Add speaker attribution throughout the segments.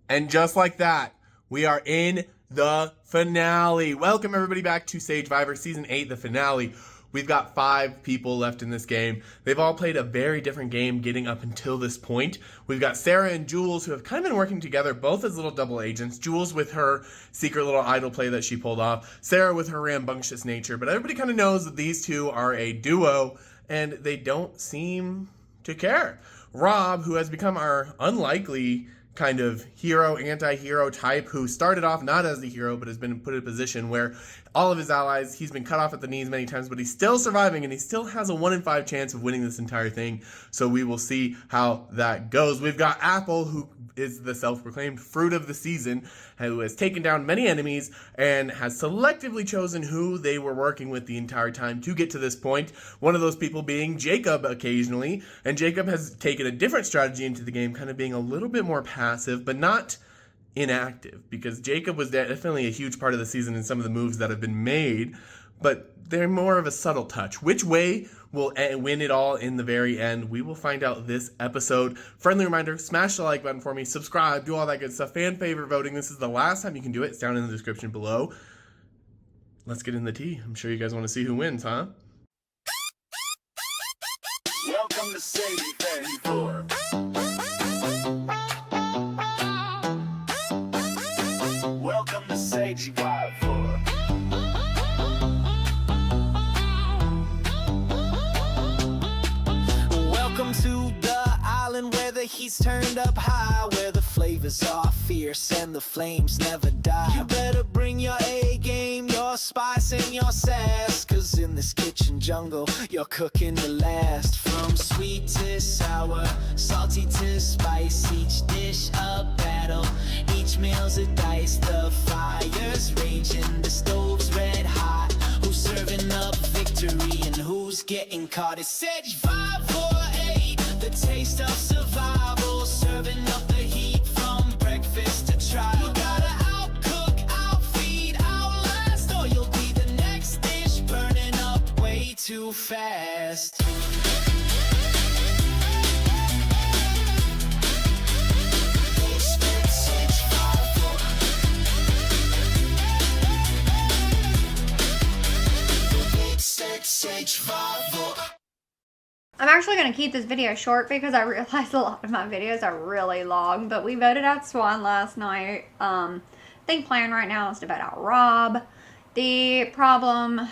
Speaker 1: And just like that, we are in the finale. Welcome everybody back to Sagevivor Season 8, the finale. We've got 5 people left in this game. They've all played a very different game getting up until this point. We've got Sarah and Jules, who have kind of been working together, both as little double agents. Jules with her secret little idol play that she pulled off. Sarah with her rambunctious nature. But everybody kind of knows that these two are a duo, and they don't seem to care. Rob, who has become our unlikely kind of hero, anti-hero type, who started off not as the hero, but has been put in a position where all of his allies, he's been cut off at the knees many times, but he's still surviving, and he still has a 1 in 5 chance of winning this entire thing. So we will see how that goes. We've got Apple, who is the self-proclaimed fruit of the season, who has taken down many enemies and has selectively chosen who they were working with the entire time to get to this point. One of those people being Jacob occasionally, and Jacob has taken a different strategy into the game, kind of being a little bit more passive, but not inactive, because Jacob was definitely a huge part of the season in some of the moves that have been made, but they're more of a subtle touch. Which way will win it all in the very end? We will find out this episode. Friendly reminder, smash the like button for me, subscribe, do all that good stuff. Fan favorite voting, this is the last time you can do it. It's down in the description below. Let's get in the tea. I'm sure you guys want to see who wins, huh?
Speaker 2: Welcome to Sagevivor. Welcome to Sagevivor. Welcome to the island where the heat's turned up high, where the flavors are fierce and the flames never die. You better bring your A game, your spice and your sass, cause in this kitchen jungle you're cooking to last. From sweet to sour, salty to spice, each dish a battle, each meal's a dice. The fire's raging, the stove's red hot. Who's serving up victory and who's getting caught? It's Sagevivor, the taste of survival, serving up the heat from breakfast to trial. You gotta outcook, outfeed, outlast, or you'll be the next dish burning up way too fast.
Speaker 3: I'm actually going to keep this video short because I realize a lot of my videos are really long, but we voted out Swan last night. I think plan right now is to vote out Rob. The problem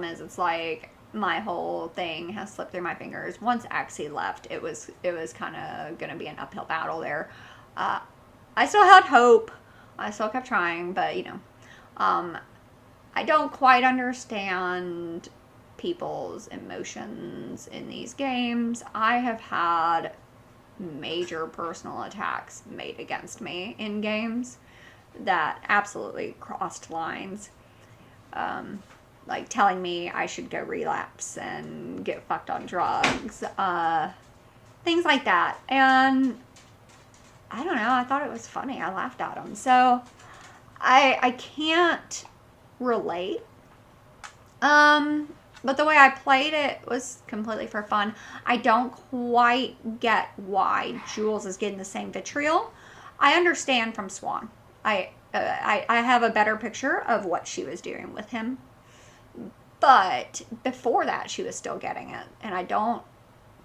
Speaker 3: is it's like my whole thing has slipped through my fingers. Once Axie left, it was kind of going to be an uphill battle there. I still had hope. I still kept trying, but you know, I don't quite understand people's emotions in these games. I have had major personal attacks made against me in games that absolutely crossed lines. Like telling me I should go relapse and get fucked on drugs. Things like that. And I don't know, I thought it was funny. I laughed at them. So I can't relate. But the way I played it was completely for fun. I don't quite get why Jules is getting the same vitriol. I understand from Swan. I have a better picture of what she was doing with him. But before that, she was still getting it. And I don't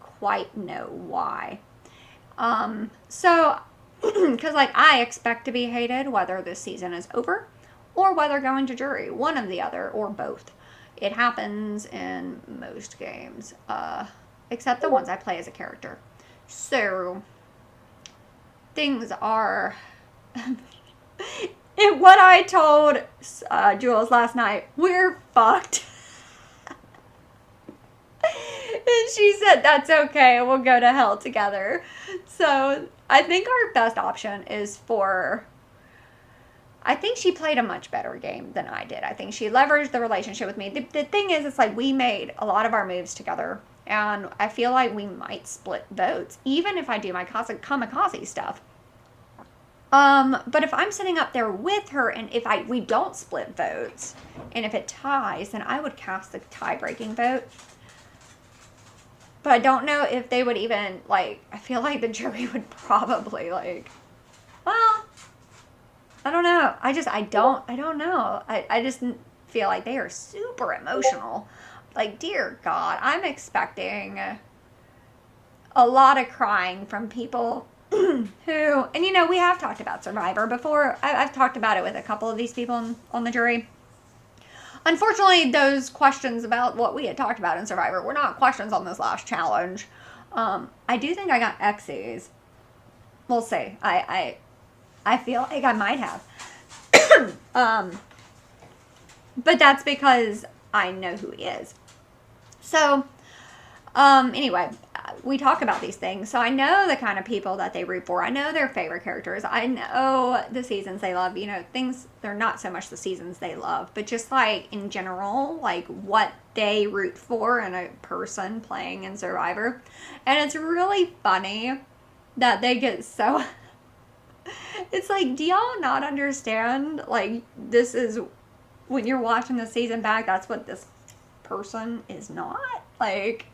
Speaker 3: quite know why. So, because like I expect to be hated whether this season is over or whether going to jury. One or the other, or both. It happens in most games, except the ones I play as a character. So, things are... what I told Jules last night, we're fucked. And she said, that's okay, we'll go to hell together. So, I think our best option is for... I think she played a much better game than I did. I think she leveraged the relationship with me. The thing is, it's like we made a lot of our moves together. And I feel like we might split votes, even if I do my kamikaze stuff. But if I'm sitting up there with her, and if we don't split votes, and if it ties, then I would cast the tie-breaking vote. But I don't know if they would even, like, I feel like the jury would probably, like, Well, I don't know. I don't know. I just feel like they are super emotional. Like, dear God, I'm expecting a lot of crying from people who, and we have talked about Survivor before. I've talked about it with a couple of these people on the jury. Unfortunately, those questions about what we had talked about in Survivor were not questions on this last challenge. I do think I got X's. We'll see. I feel like I might have. But that's because I know who he is. So, anyway, we talk about these things. So I know the kind of people that they root for. I know their favorite characters. I know the seasons they love. Things, they're not so much the seasons they love, but just like in general, like what they root for in a person playing in Survivor. And it's really funny that they get so... It's like, do y'all not understand? Like, this is, when you're watching the season back, that's what this person is not. Like,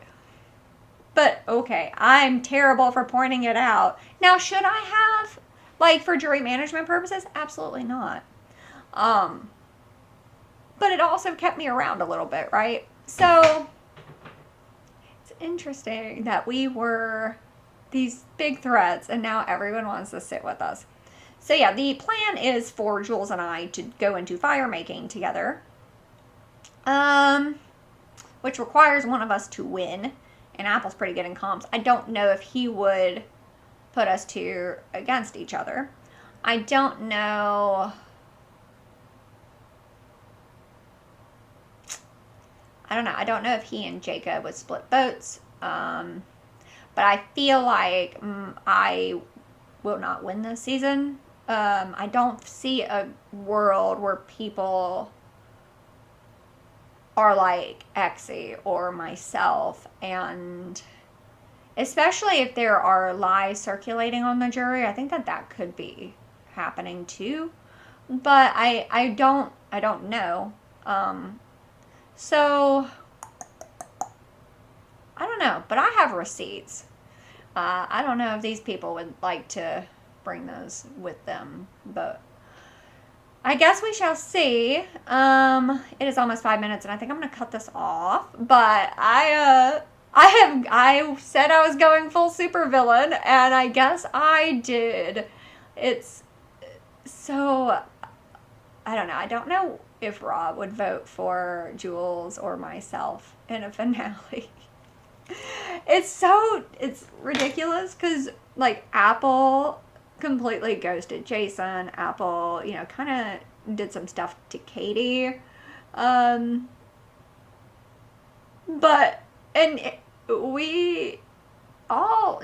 Speaker 3: but okay, I'm terrible for pointing it out. Now, should I have, like, for jury management purposes? Absolutely not. But it also kept me around a little bit, right? So, it's interesting that we were these big threats, and now everyone wants to sit with us. So yeah, the plan is for Jules and I to go into fire making together, which requires one of us to win. And Apple's pretty good in comps. I don't know if he would put us two against each other. I don't know. I don't know if he and Jacob would split votes. But I feel like I will not win this season. I don't see a world where people are like Exy or myself, and especially if there are lies circulating on the jury, I think that could be happening too. But I don't know. So I don't know, but I have receipts. I don't know if these people would like to bring those with them, but I guess we shall see. It is almost 5 minutes, and I think I'm going to cut this off. But I said I was going full supervillain, and I guess I did. It's so, I don't know. I don't know if Rob would vote for Jules or myself in a finale. It's ridiculous because, like, Apple completely ghosted Jason. Apple, kind of did some stuff to Katie. All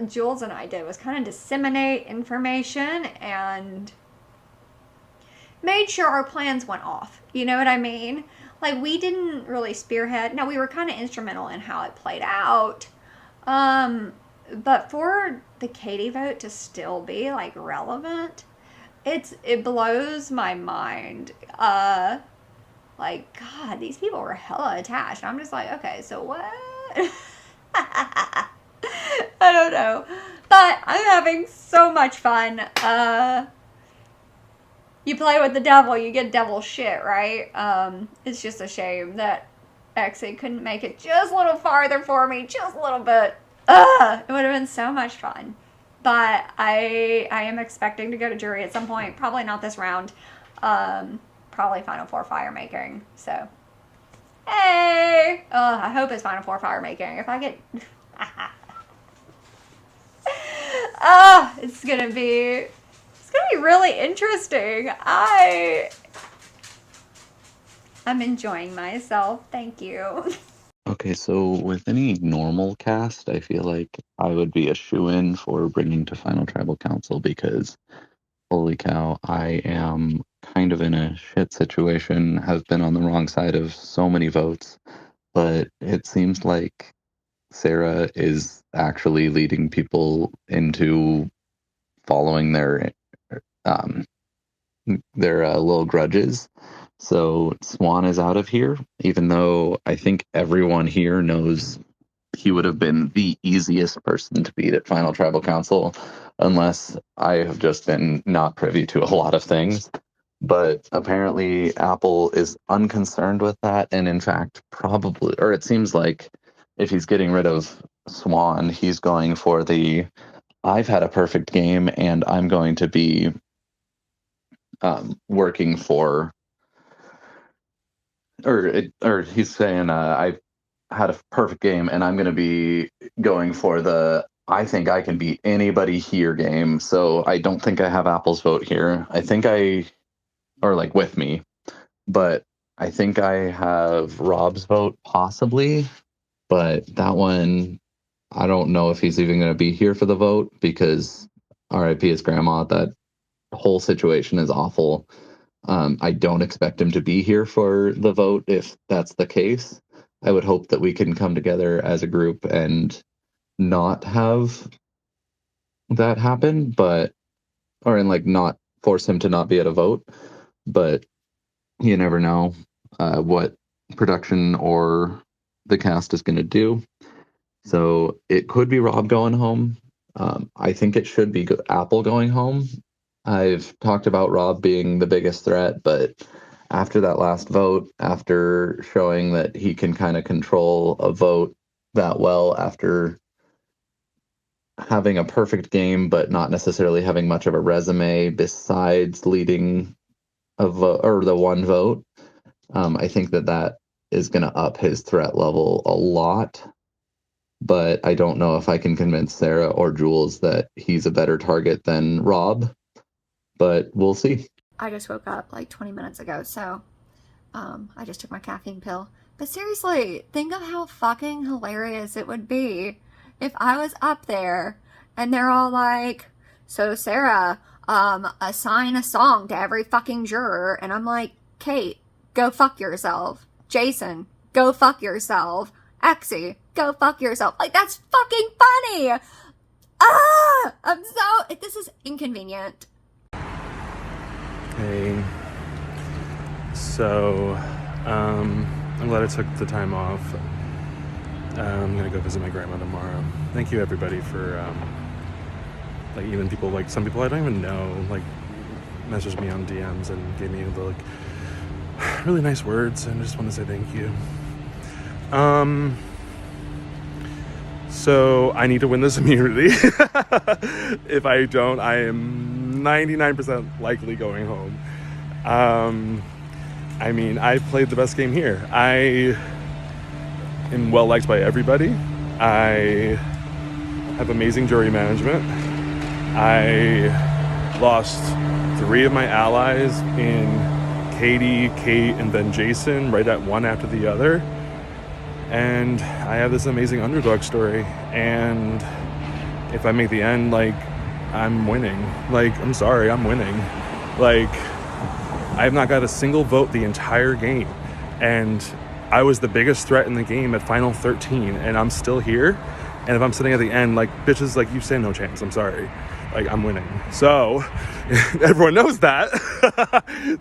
Speaker 3: Jules and I did was kind of disseminate information and made sure our plans went off. You know what I mean? Like, we didn't really spearhead. Now, we were kind of instrumental in how it played out. But for the Katie vote to still be, like, relevant, it blows my mind. Like, God, these people were hella attached. I'm just like, okay, so what? I don't know. But I'm having so much fun. You play with the devil, you get devil shit, right? It's just a shame that Exy couldn't make it just a little farther for me, just a little bit. It would have been so much fun. But I am expecting to go to jury at some point. Probably not this round. Probably Final Four fire making. So, hey! I hope it's Final Four fire making. If I get... it's gonna be really interesting. I'm enjoying myself. Thank you.
Speaker 4: Okay, so with any normal cast, I feel like I would be a shoo-in for bringing to Final Tribal Council because, holy cow, I am kind of in a shit situation, have been on the wrong side of so many votes, but it seems like Sarah is actually leading people into following their little grudges. So Swan is out of here, even though I think everyone here knows he would have been the easiest person to beat at Final Tribal Council, unless I have just been not privy to a lot of things. But apparently Apple is unconcerned with that, and in fact, probably, or it seems like if he's getting rid of Swan, he's going for the I've had a perfect game and I'm going to be working for, or he's saying I've had a perfect game and I'm going to be going for the I think I can beat anybody here game. So I don't think I have Apple's vote here. I think or like with me, but I think I have Rob's vote possibly, but that one, I don't know if he's even going to be here for the vote because RIP his grandma. That whole situation is awful. I don't expect him to be here for the vote if that's the case. I would hope that we can come together as a group and not have that happen, and like not force him to not be at a vote. But you never know what production or the cast is going to do. So it could be Rob going home. I think it should be Apple going home. I've talked about Rob being the biggest threat, but after that last vote, after showing that he can kind of control a vote that well, after having a perfect game but not necessarily having much of a resume besides leading a vote or the one vote, I think that is going to up his threat level a lot. But I don't know if I can convince Sarah or Jules that he's a better target than Rob. But we'll see.
Speaker 3: I just woke up like 20 minutes ago, so I just took my caffeine pill. But seriously, think of how fucking hilarious it would be if I was up there and they're all like, so Sarah, assign a song to every fucking juror. And I'm like, Kate, go fuck yourself. Jason, go fuck yourself. Exy, go fuck yourself. Like, that's fucking funny. This is inconvenient.
Speaker 5: Hey, so I'm glad I took the time off. I'm gonna go visit my grandma tomorrow. Thank you everybody for like even people like some people I don't even know like messaged me on DMs and gave me the like really nice words, and I just want to say thank you. So I need to win this immunity. If I don't, I am 99% likely going home. I mean, I played the best game here. I am well liked by everybody. I have amazing jury management. I lost 3 of my allies in Katie, Kate, and then Jason, right at one after the other. And I have this amazing underdog story. And if I make the end, like, I'm winning. Like, I'm sorry, I'm winning. Like, I have not got a single vote the entire game. And I was the biggest threat in the game at Final 13, and I'm still here. And if I'm sitting at the end, like, bitches, like, you stand no chance. I'm sorry. Like, I'm winning. So, everyone knows that.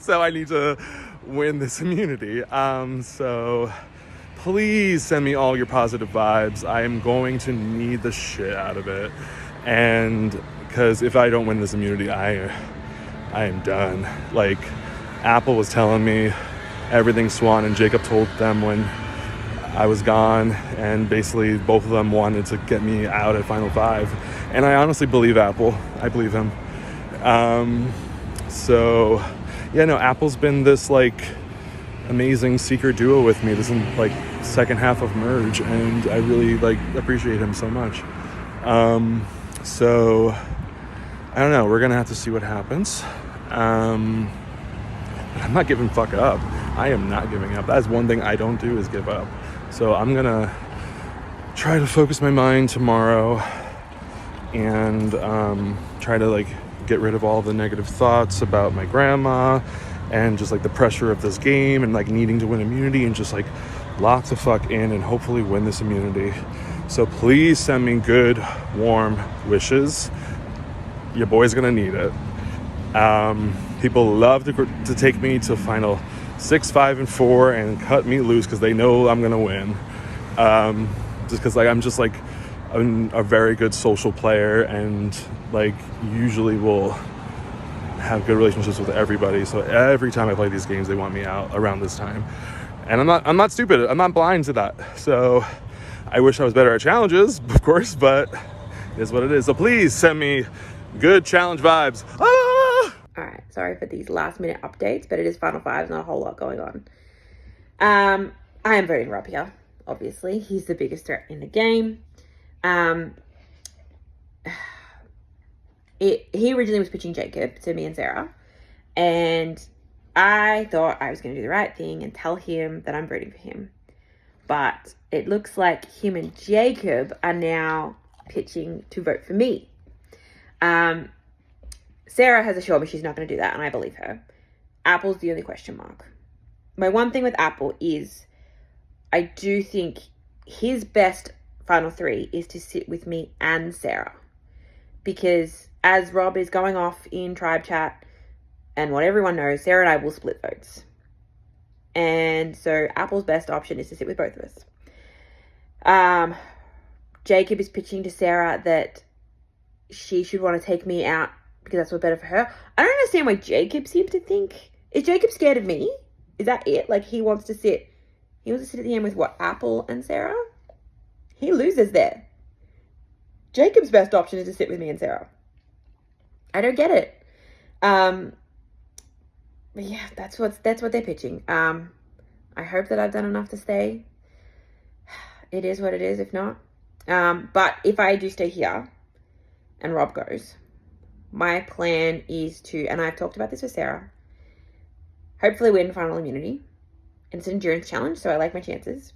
Speaker 5: So I need to win this immunity. So please send me all your positive vibes. I am going to need the shit out of it. And because if I don't win this immunity, I am done. Like, Apple was telling me everything Swan and Jacob told them when I was gone, and basically both of them wanted to get me out at Final 5. And I honestly believe Apple. I believe him. So yeah, no, Apple's been this like amazing secret duo with me. This is like second half of Merge, and I really like appreciate him so much. So I don't know, we're gonna have to see what happens. I'm not giving fuck up. I am not giving up. That's one thing I don't do is give up. So I'm gonna try to focus my mind tomorrow and try to like get rid of all the negative thoughts about my grandma and just like the pressure of this game and like needing to win immunity, and just like lock the fuck in and hopefully win this immunity. So please send me good, warm wishes. Your boy's gonna need it. People love to take me to Final 6, 5, and 4 and cut me loose because they know I'm gonna win. just because like I'm just like a very good social player, and like usually will have good relationships with everybody. So every time I play these games, they want me out around this time, and I'm not stupid. I'm not blind to that. So I wish I was better at challenges, of course, but it is what it is. So please send me good challenge vibes. Ah!
Speaker 6: All right, sorry for these last minute updates, but it is Final Five, not a whole lot going on. I am voting Rob here, obviously. He's the biggest threat in the game. He originally was pitching Jacob to me and Sarah, and I thought I was going to do the right thing and tell him that I'm voting for him. But it looks like him and Jacob are now pitching to vote for me. Sarah has assured me she's not going to do that, and I believe her. Apple's the only question mark. My one thing with Apple is I do think his best final three is to sit with me and Sarah. Because as Rob is going off in tribe chat, and what everyone knows, Sarah and I will split votes. And so Apple's best option is to sit with both of us. Jacob is pitching to Sarah that she should want to take me out because that's what's better for her. I don't understand why Jacob seems to think. Is Jacob scared of me? Is that it? Like he wants to sit at the end with what, Apple and Sarah? He loses there. Jacob's best option is to sit with me and Sarah. I don't get it. But yeah, that's what they're pitching. I hope that I've done enough to stay. It is what it is, if not. But if I do stay here and Rob goes, my plan is to, and I've talked about this with Sarah, hopefully win final immunity. And it's an endurance challenge, so I like my chances.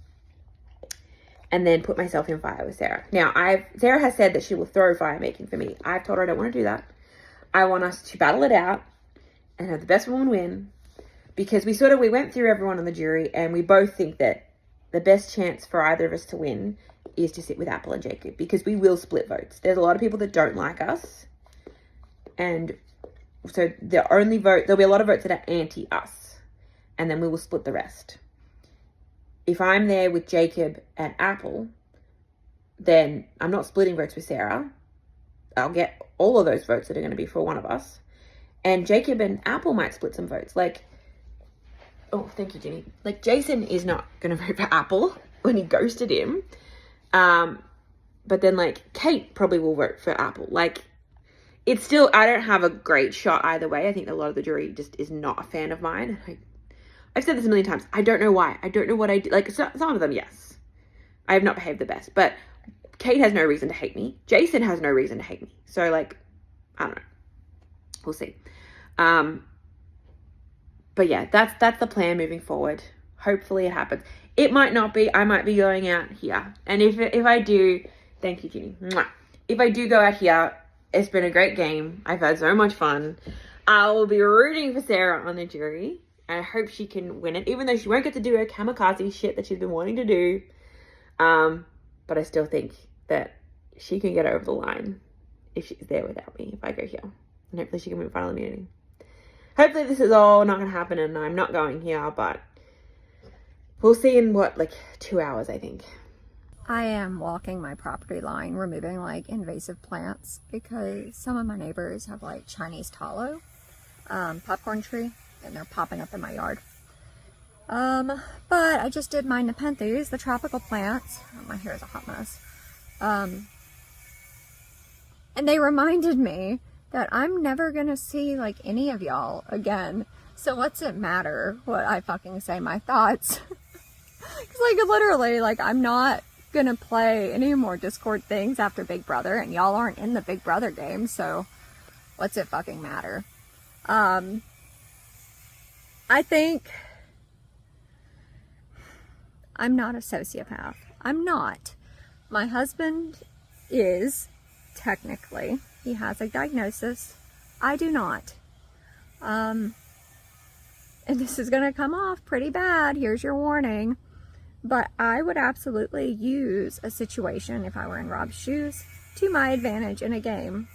Speaker 6: And then put myself in fire with Sarah. Now, Sarah has said that she will throw fire making for me. I've told her I don't want to do that. I want us to battle it out and have the best woman win. Because we went through everyone on the jury, and we both think that the best chance for either of us to win is to sit with Apple and Jacob, because we will split votes. There's a lot of people that don't like us, and so there'll be a lot of votes that are anti-us, and then we will split the rest. If I'm there with Jacob and Apple, then I'm not splitting votes with Sarah. I'll get all of those votes that are going to be for one of us, and Jacob and Apple might split some votes. Like, oh, thank you, Ginny. Like, Jason is not going to vote for Apple when he ghosted him. But then, like, Kate probably will vote for Apple. Like, it's still, I don't have a great shot either way. I think a lot of the jury just is not a fan of mine. I've said this a million times. I don't know why. I don't know what I did. Like, some of them, yes. I have not behaved the best. But Kate has no reason to hate me. Jason has no reason to hate me. So, like, I don't know. We'll see. But yeah, that's the plan moving forward. Hopefully it happens. It might not be. I might be going out here. And if I do, thank you, Ginny. Mwah. If I do go out here, it's been a great game. I've had so much fun. I will be rooting for Sarah on the jury. And I hope she can win it, even though she won't get to do her kamikaze shit that she's been wanting to do. But I still think that she can get over the line if she's there without me, if I go here. And hopefully she can win final immunity. Hopefully this is all not going to happen and I'm not going here, but we'll see in 2 hours, I think.
Speaker 3: I am walking my property line, removing invasive plants because some of my neighbors have Chinese tallow, popcorn tree, and they're popping up in my yard. But I just did my nepenthes, the tropical plants. Oh, my hair is a hot mess. And they reminded me that I'm never gonna see any of y'all again. So what's it matter what I fucking say my thoughts? Because literally, I'm not gonna play any more Discord things after Big Brother, and y'all aren't in the Big Brother game, so what's it fucking matter? I think I'm not a sociopath. I'm not. My husband is, technically. He has a diagnosis. I do not. And this is going to come off pretty bad. Here's your warning. But I would absolutely use a situation, if I were in Rob's shoes, to my advantage in a game.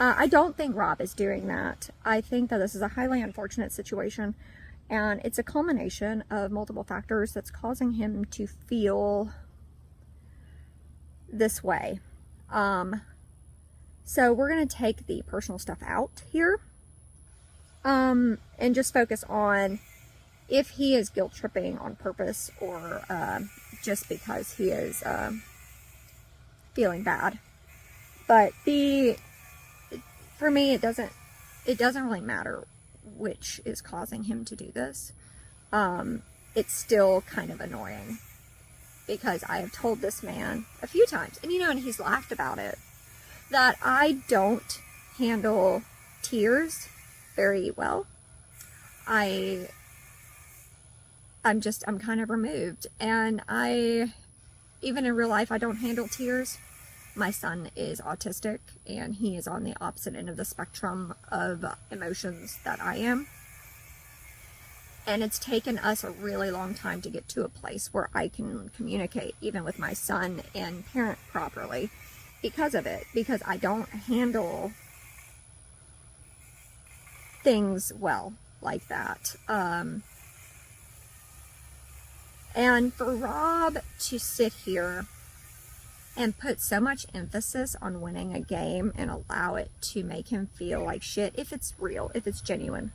Speaker 3: I don't think Rob is doing that. I think that this is a highly unfortunate situation. And it's a culmination of multiple factors that's causing him to feel this way. So we're going to take the personal stuff out here. And just focus on if he is guilt tripping on purpose or just because he is feeling bad. But for me, it doesn't really matter which is causing him to do this. It's still kind of annoying because I have told this man a few times, and and he's laughed about it, that I don't handle tears very well. I'm kind of removed, and even in real life, I don't handle tears. My son is autistic, and he is on the opposite end of the spectrum of emotions that I am. And it's taken us a really long time to get to a place where I can communicate, even with my son, and parent properly because of it. Because I don't handle things well like that. And for Rob to sit here and put so much emphasis on winning a game and allow it to make him feel like shit, if it's real, if it's genuine,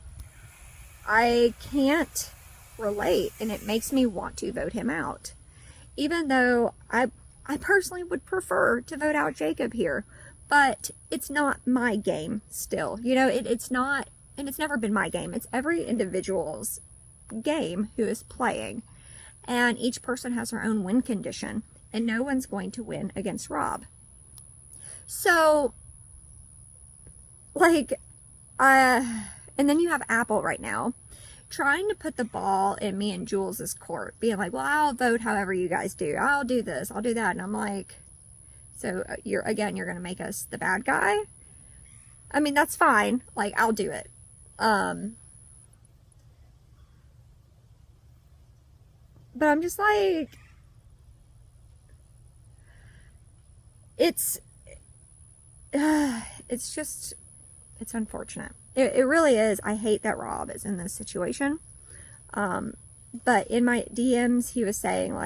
Speaker 3: I can't relate, and it makes me want to vote him out. Even though I personally would prefer to vote out Jacob here, but it's not my game still. It's not, and it's never been my game. It's every individual's game who is playing. And each person has their own win condition, and no one's going to win against Rob. So, and then you have Apple right now trying to put the ball in me and Jules's court, being like, well, I'll vote however you guys do. I'll do this, I'll do that. And I'm like, so you're going to make us the bad guy? I mean, that's fine. I'll do it. But I'm just like, it's unfortunate. It really is. I hate that Rob is in this situation. But in my DMs, he was saying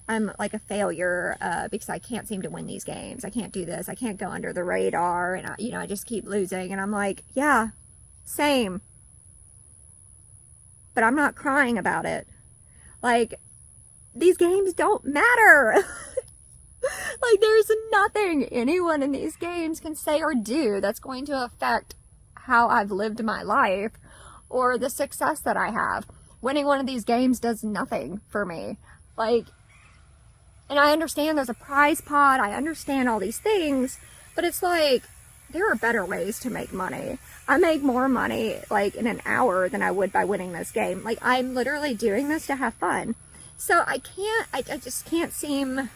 Speaker 3: I'm like a failure because I can't seem to win these games. I can't do this. I can't go under the radar. And I just keep losing. And I'm like, yeah, same. But I'm not crying about it. These games don't matter. There's nothing anyone in these games can say or do that's going to affect how I've lived my life or the success that I have. Winning one of these games does nothing for me. And I understand there's a prize pot. I understand all these things, but it's there are better ways to make money. I make more money in an hour than I would by winning this game. I'm literally doing this to have fun. So I just can't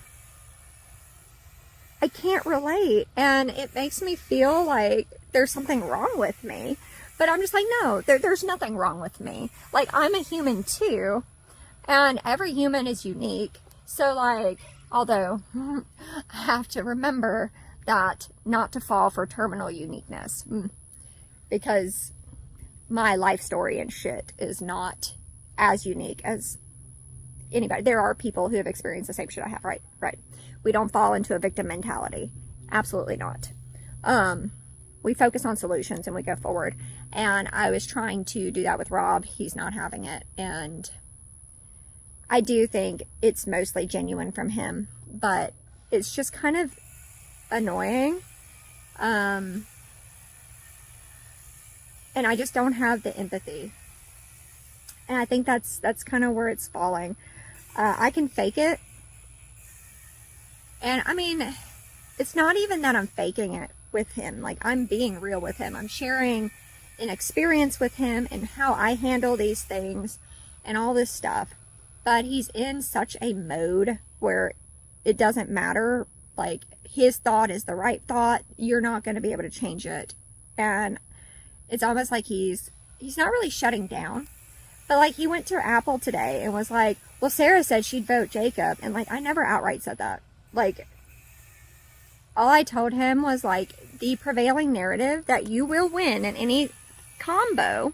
Speaker 3: I can't relate, and it makes me feel like there's something wrong with me. But I'm just like, no, there's nothing wrong with me. I'm a human too, and every human is unique. So although I have to remember that not to fall for terminal uniqueness, because my life story and shit is not as unique as anybody. There are people who have experienced the same shit I have, right? We don't fall into a victim mentality. Absolutely not. We focus on solutions and we go forward. And I was trying to do that with Rob. He's not having it. And I do think it's mostly genuine from him, but it's just kind of annoying. And I just don't have the empathy. And I think that's kind of where it's falling. I can fake it. And I mean, it's not even that I'm faking it with him. I'm being real with him. I'm sharing an experience with him and how I handle these things and all this stuff. But he's in such a mode where it doesn't matter. His thought is the right thought. You're not going to be able to change it. And it's almost like he's not really shutting down. But he went to Apple today and was like, well, Sarah said she'd vote Jacob. And I never outright said that. All I told him was the prevailing narrative that you will win in any combo.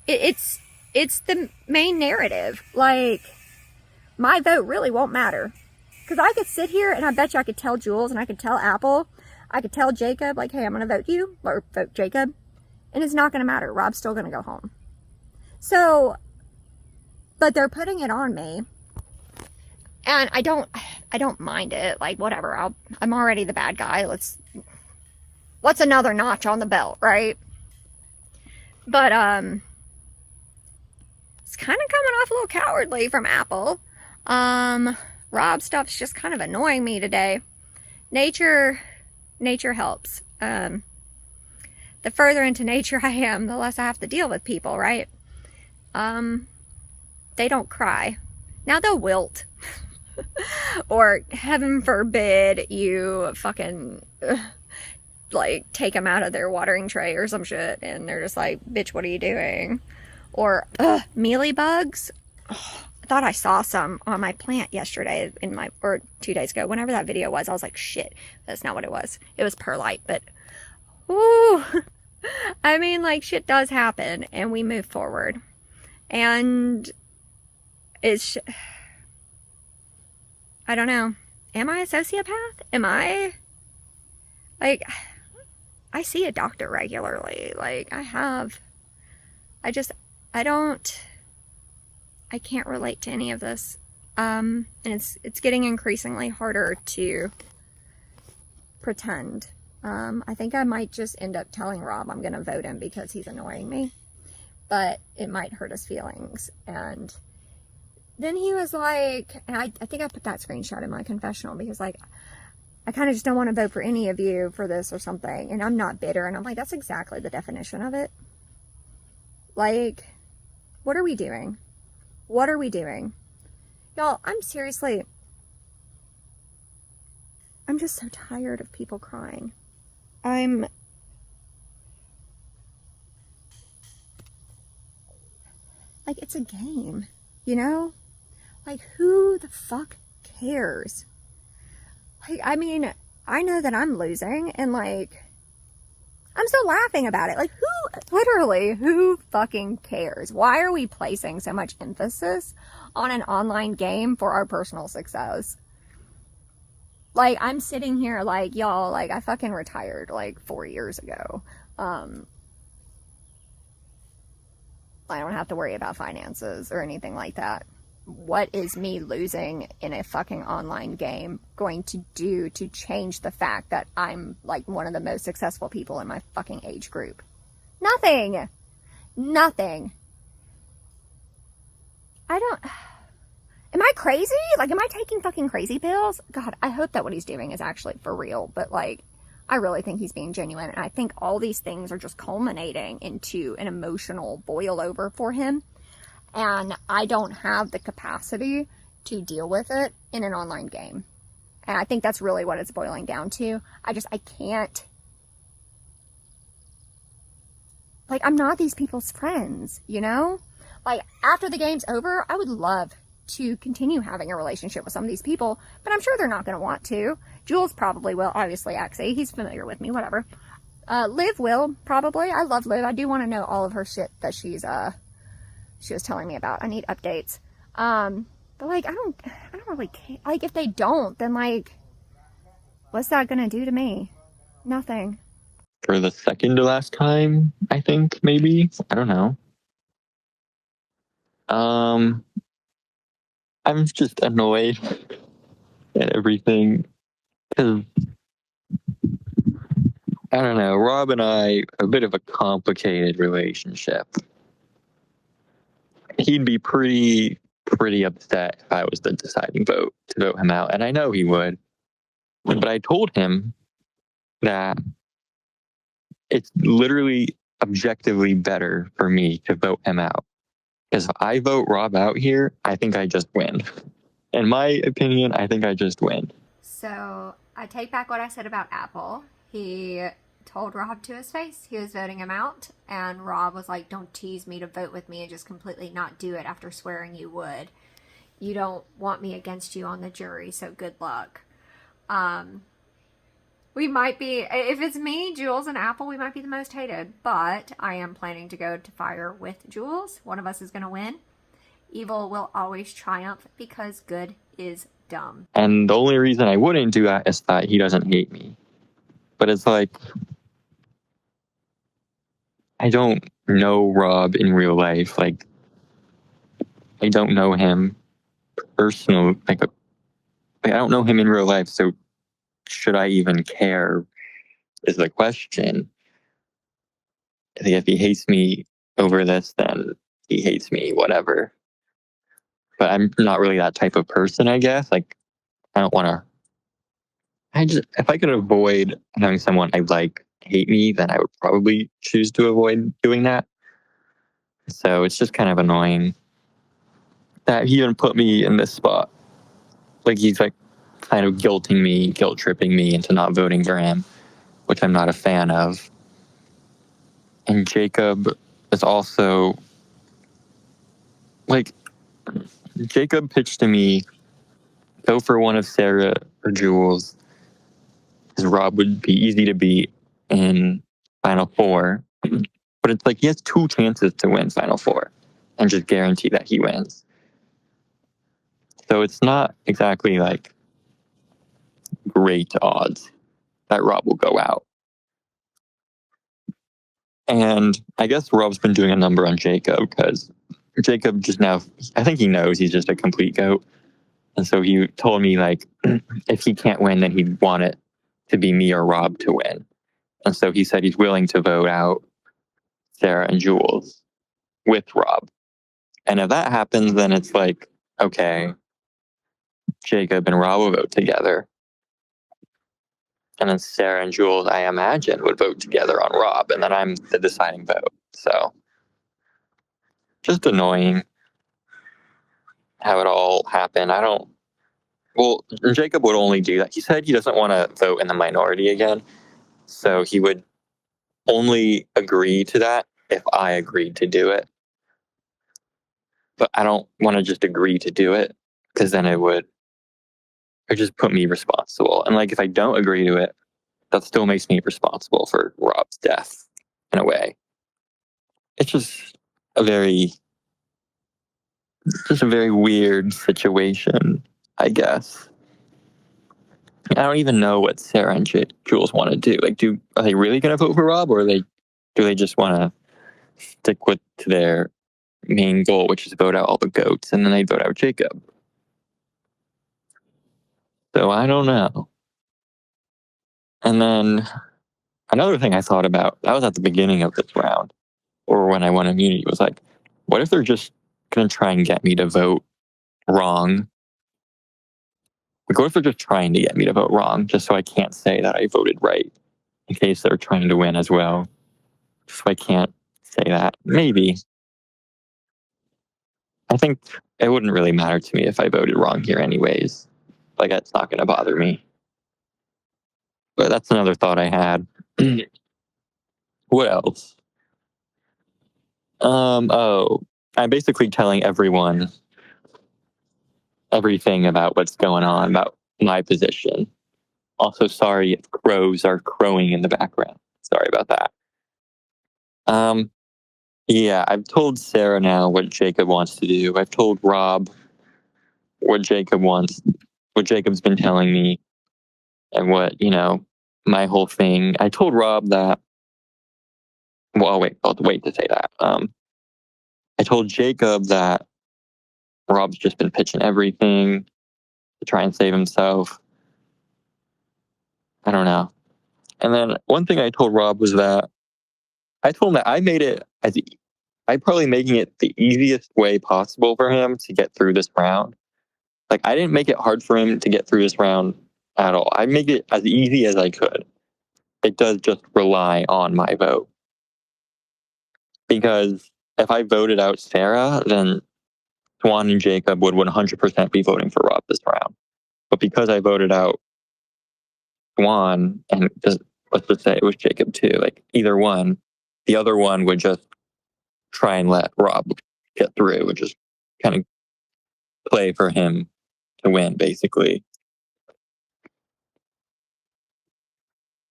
Speaker 3: It's the main narrative. My vote really won't matter. Because I could sit here and I bet you I could tell Jules and I could tell Apple, I could tell Jacob, like, hey, I'm going to vote you, or vote Jacob. And it's not going to matter. Rob's still going to go home. So, but they're putting it on me. And I don't mind it. Like, whatever. I'm already the bad guy. What's another notch on the belt, right? But, it's kind of coming off a little cowardly from Apple. Rob stuff's just kind of annoying me today. Nature helps. The further into nature I am, the less I have to deal with people, right? They don't cry. Now they'll wilt. Or, heaven forbid, you fucking, like, take them out of their watering tray or some shit, and they're just like, bitch, what are you doing? Or, mealy bugs. Oh, I thought I saw some on my plant yesterday, or 2 days ago, whenever that video was. I was like, shit, that's not what it was. It was perlite, but, ooh. I mean, like, shit does happen, and we move forward. And it's... I don't know. Am I a sociopath? Am I... Like, I see a doctor regularly. Like, I have... I can't relate to any of this. And it's getting increasingly harder to pretend. I think I might just end up telling Rob I'm going to vote him because he's annoying me. But it might hurt his feelings. And then he was like, and I think I put that screenshot in my confessional because, like, I kind of just don't want to vote for any of you for this or something. And I'm not bitter. And I'm like, that's exactly the definition of it. Like, what are we doing? What are we doing? Y'all, I'm just so tired of people crying. Like, it's a game, you know? Like, who the fuck cares? Like, I mean, I know that I'm losing, and, like, I'm still laughing about it. Like, who fucking cares? Why are we placing so much emphasis on an online game for our personal success? Like, I'm sitting here like, y'all, like, I fucking retired, like, 4 years ago. I don't have to worry about finances or anything like that. What is me losing in a fucking online game going to do to change the fact that I'm, like, one of the most successful people in my fucking age group? Nothing. Nothing. Am I crazy? Like, am I taking fucking crazy pills? God, I hope that what he's doing is actually for real, but, like, I really think he's being genuine, and I think all these things are just culminating into an emotional boil over for him. And I don't have the capacity to deal with it in an online game. And I think that's really what it's boiling down to. I can't. Like, I'm not these people's friends, you know? Like, after the game's over, I would love to continue having a relationship with some of these people, but I'm sure they're not going to want to. Jules probably will, obviously, Axie. He's familiar with me, whatever. Liv will, probably. I love Liv. I do want to know all of her shit that she was telling me about. I need updates. But, like, I don't really care. Like, if they don't, then, like, what's that gonna do to me? Nothing.
Speaker 4: For the second to last time, I think, maybe. I don't know. I'm just annoyed at everything. Because, I don't know, Rob and I, a bit of a complicated relationship. He'd be pretty upset if I was the deciding vote to vote him out. And I know he would. But I told him that it's literally objectively better for me to vote him out. Because if I vote Rob out here, I think I just win. In my opinion, I think I just win.
Speaker 3: So I take back what I said about Apple. He told Rob to his face he was voting him out, and Rob was like, don't tease me to vote with me and just completely not do it after swearing you would. You don't want me against you on the jury, so good luck. We might be, if it's me, Jules, and Apple, we might be the most hated, but I am planning to go to fire with Jules. One of us is going to win. Evil will always triumph because good is
Speaker 7: dumb.
Speaker 8: And the only reason I wouldn't do that is that he doesn't hate me. But it's like, I don't know Rob in real life. Like, I don't know him personal. Like, I don't know him in real life. So should I even care is the question. If he hates me over this, then he hates me, whatever. But I'm not really that type of person, I guess. Like, I don't want to. If I could avoid having someone I like hate me, then I would probably choose to avoid doing that. So it's just kind of annoying that he even put me in this spot. Like, he's like kind of guilt tripping me into not voting for him, which I'm not a fan of. And Jacob is also like, Jacob pitched to me, go for one of Sarah or Jules, because Rob would be easy to beat in Final Four. But it's like he has 2 chances to win Final Four and just guarantee that he wins. So it's not exactly like great odds that Rob will go out. And I guess Rob's been doing a number on Jacob because Jacob just now, I think he knows he's just a complete goat. And so he told me, like, if he can't win, then he'd want it to be me or Rob to win. And so he said he's willing to vote out Sarah and Jules with Rob. And if that happens, then it's like, okay, Jacob and Rob will vote together. And then Sarah and Jules, I imagine, would vote together on Rob. And then I'm the deciding vote. So just annoying how it all happened. Well, Jacob would only do that. He said he doesn't want to vote in the minority again. So he would only agree to that if I agreed to do it. But I don't want to just agree to do it because then it would just put me responsible. And like, if I don't agree to it, that still makes me responsible for Rob's death in a way. It's just a very weird situation, I guess. I don't even know what Sarah and Jules want to do. Like, are they really going to vote for Rob, or do they just want to stick to their main goal, which is vote out all the goats, and then they vote out Jacob? So I don't know. And then another thing I thought about, that was at the beginning of this round, or when I won immunity, was like, what if they're just going to try and get me to vote wrong? Like, what if they're just trying to get me to vote wrong, just so I can't say that I voted right, in case they're trying to win as well? Just so I can't say that. Maybe. I think it wouldn't really matter to me if I voted wrong here anyways. Like, it's not going to bother me. But that's another thought I had. What else? I'm basically telling everyone everything about what's going on, about my position. Also, sorry if crows are crowing in the background. Sorry about that. Yeah, I've told Sarah now what Jacob wants to do. I've told Rob what Jacob wants, what Jacob's been telling me, and what, my whole thing. I told Rob that, well, I'll wait to say that. I told Jacob that Rob's just been pitching everything to try and save himself. I don't know. And then one thing I told Rob was that I told him that I made it I'm probably making it the easiest way possible for him to get through this round. Like, I didn't make it hard for him to get through this round at all. I made it as easy as I could. It does just rely on my vote. Because if I voted out Sarah, then Swan and Jacob would 100% be voting for Rob this round. But because I voted out Swan, and let's just say it was Jacob too, like, either one, the other one would just try and let Rob get through, would just kind of play for him to win, basically.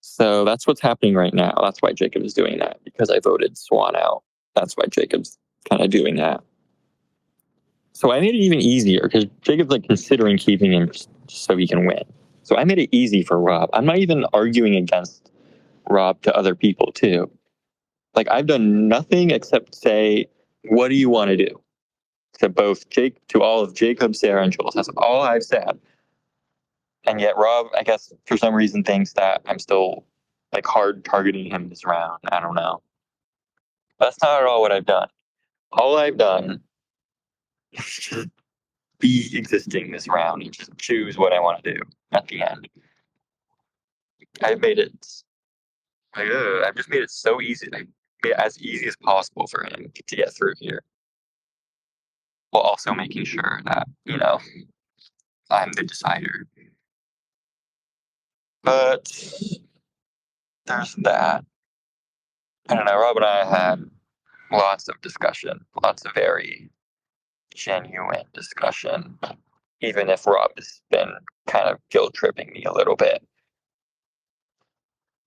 Speaker 8: So that's what's happening right now. That's why Jacob is doing that, because I voted Swan out. That's why Jacob's kind of doing that. So I made it even easier because Jacob's like considering keeping him so he can win. So I made it easy for Rob. I'm not even arguing against Rob to other people too. Like I've done nothing except say, what do you want to do? To all of Jacob, Sarah, and Jules. That's all I've said. And yet Rob, I guess for some reason thinks that I'm still like hard targeting him this round. I don't know. That's not at all what I've done. All I've done is just be existing this round and just choose what I want to do at the end. I've made it. I've just made it so easy. I made it as easy as possible for him to get through here, while also making sure that I'm the decider. But there's that. I don't know. Rob and I had lots of discussion, lots of very genuine discussion, even if Rob has been kind of guilt tripping me a little bit.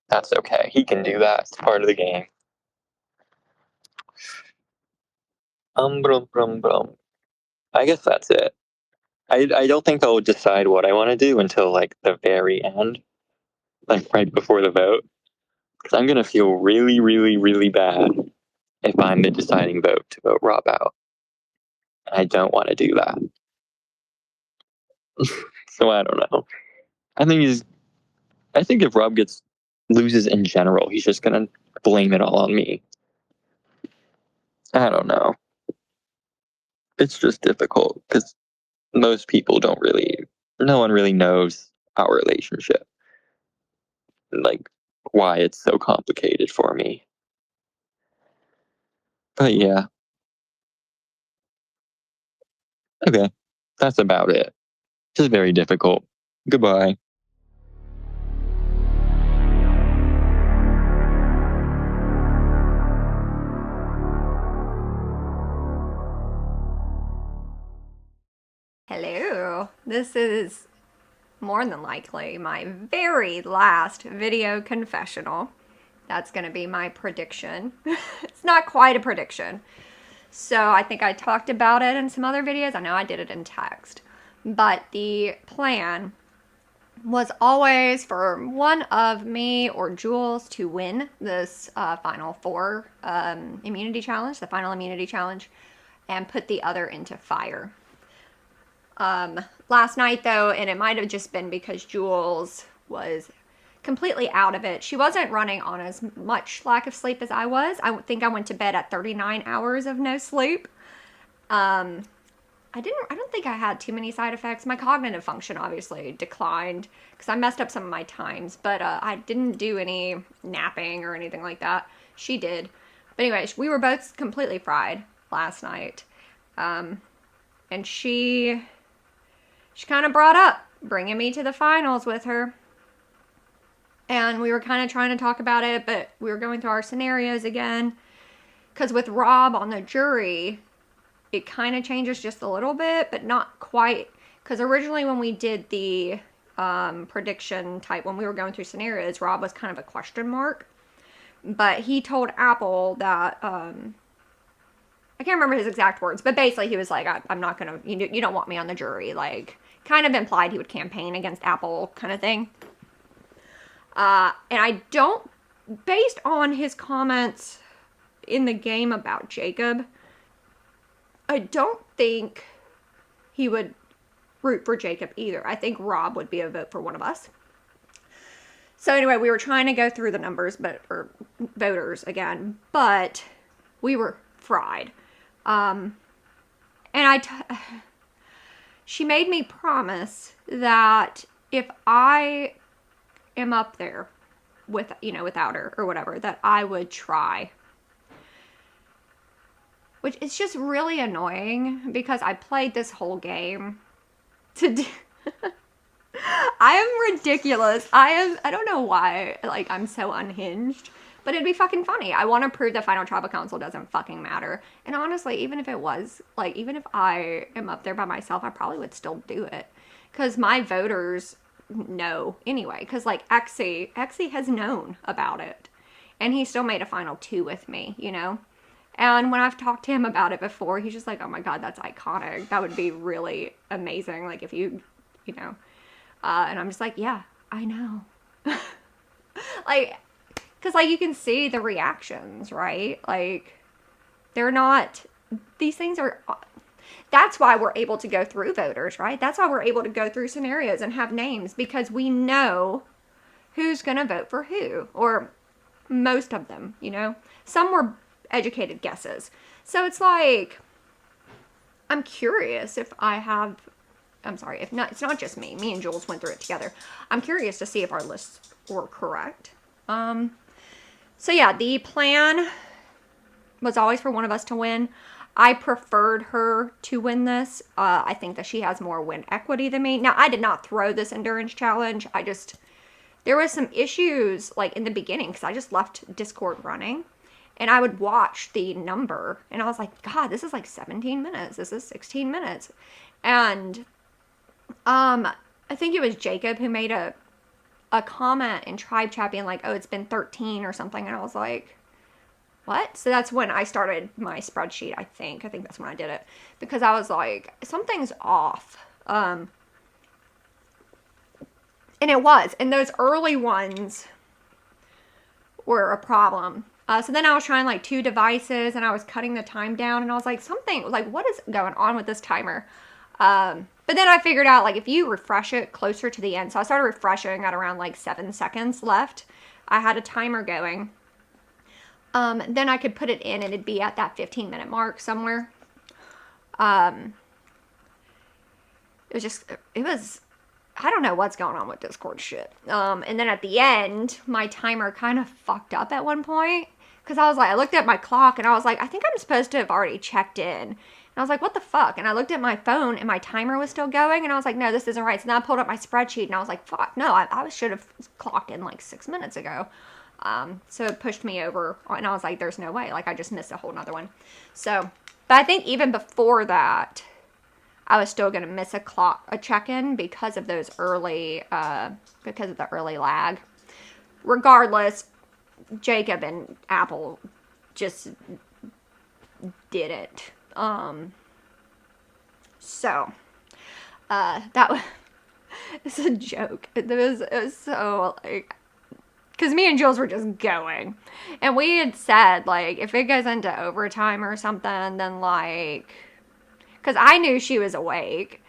Speaker 8: That's okay. He can do that. It's part of the game. Brum, brum, brum. I guess that's it. I don't think I'll decide what I want to do until like the very end, like right before the vote. Because I'm gonna feel really, really, really bad if I'm the deciding vote to vote Rob out. And I don't want to do that. So I don't know. I think if Rob loses in general, he's just gonna blame it all on me. I don't know. It's just difficult because no one really knows our relationship. Like why it's so complicated for me. But yeah. Okay. That's about it. Just very difficult. Goodbye.
Speaker 3: Hello. This is more than likely my very last video confessional. That's going to be my prediction. It's not quite a prediction. So I think I talked about it in some other videos. I know I did it in text. But the plan was always for one of me or Jules to win this final four immunity challenge, the final immunity challenge, and put the other into fire. Last night though, and it might have just been because Jules was completely out of it. She wasn't running on as much lack of sleep as I was. I think I went to bed at 39 hours of no sleep. I don't think I had too many side effects. My cognitive function obviously declined because I messed up some of my times, but I didn't do any napping or anything like that. She did. But anyways, we were both completely fried last night. And she kind of brought up bringing me to the finals with her. And we were kind of trying to talk about it, but we were going through our scenarios again. Because with Rob on the jury, it kind of changes just a little bit, but not quite. Because originally when we did the prediction type, when we were going through scenarios, Rob was kind of a question mark. But he told Apple that, I can't remember his exact words, but basically he was like, I'm not going to, you don't want me on the jury. Like, kind of implied he would campaign against Apple kind of thing. And I don't, based on his comments in the game about Jacob, I don't think he would root for Jacob either. I think Rob would be a vote for one of us. So anyway, we were trying to go through the numbers, or voters again, but we were fried. And she made me promise that if I am up there without her or whatever, that I would try. Which is just really annoying because I played this whole game to do. I am ridiculous. I don't know why, like, I'm so unhinged. But it'd be fucking funny. I want to prove that Final Tribal Council doesn't fucking matter. And honestly, even if it was, like, even if I am up there by myself, I probably would still do it. Because my voters know anyway. Because, like, Exy has known about it. And he still made a final 2 with me, And when I've talked to him about it before, he's just like, oh my God, that's iconic. That would be really amazing. Like if you know, and I'm just like, yeah, I know. Like, cause like you can see the reactions, right? Like they're not, these things are, that's why we're able to go through voters, right? That's why we're able to go through scenarios and have names, because we know who's going to vote for who, or most of them, you know? Some were educated guesses. So it's like, I'm curious if if not, it's not just me. Me and Jules went through it together. I'm curious to see if our lists were correct. So yeah, the plan was always for one of us to win. I preferred her to win this. I think that she has more win equity than me. Now, I did not throw this endurance challenge. There was some issues like in the beginning because I just left Discord running. And I would watch the number and I was like, God, this is like 17 minutes. This is 16 minutes. And I think it was Jacob who made a comment in Tribe Chat being like, oh, it's been 13 or something. And I was like, what? So that's when I started my spreadsheet, I think. I think that's when I did it. Because I was like, something's off. And it was. And those early ones were a problem. So then I was trying like 2 devices and I was cutting the time down. And I was like, what is going on with this timer? But then I figured out like if you refresh it closer to the end. So I started refreshing at around like 7 seconds left. I had a timer going. Then I could put it in and it'd be at that 15-minute mark somewhere. It was, I don't know what's going on with Discord shit. And then at the end, my timer kind of fucked up at one point. Because I was like, I looked at my clock and I was like, I think I'm supposed to have already checked in. And I was like, what the fuck? And I looked at my phone and my timer was still going. And I was like, no, this isn't right. So then I pulled up my spreadsheet and I was like, fuck, no, I should have clocked in like 6 minutes ago. So it pushed me over and I was like, there's no way. Like I just missed a whole nother one. So, but I think even before that, I was still going to miss a check-in because of those early, because of the early lag. Regardless, Jacob and Apple just did it. So, that was, it's a joke. It was so, like, because me and Jules were just going. And we had said, like, if it goes into overtime or something, then, like, because I knew she was awake.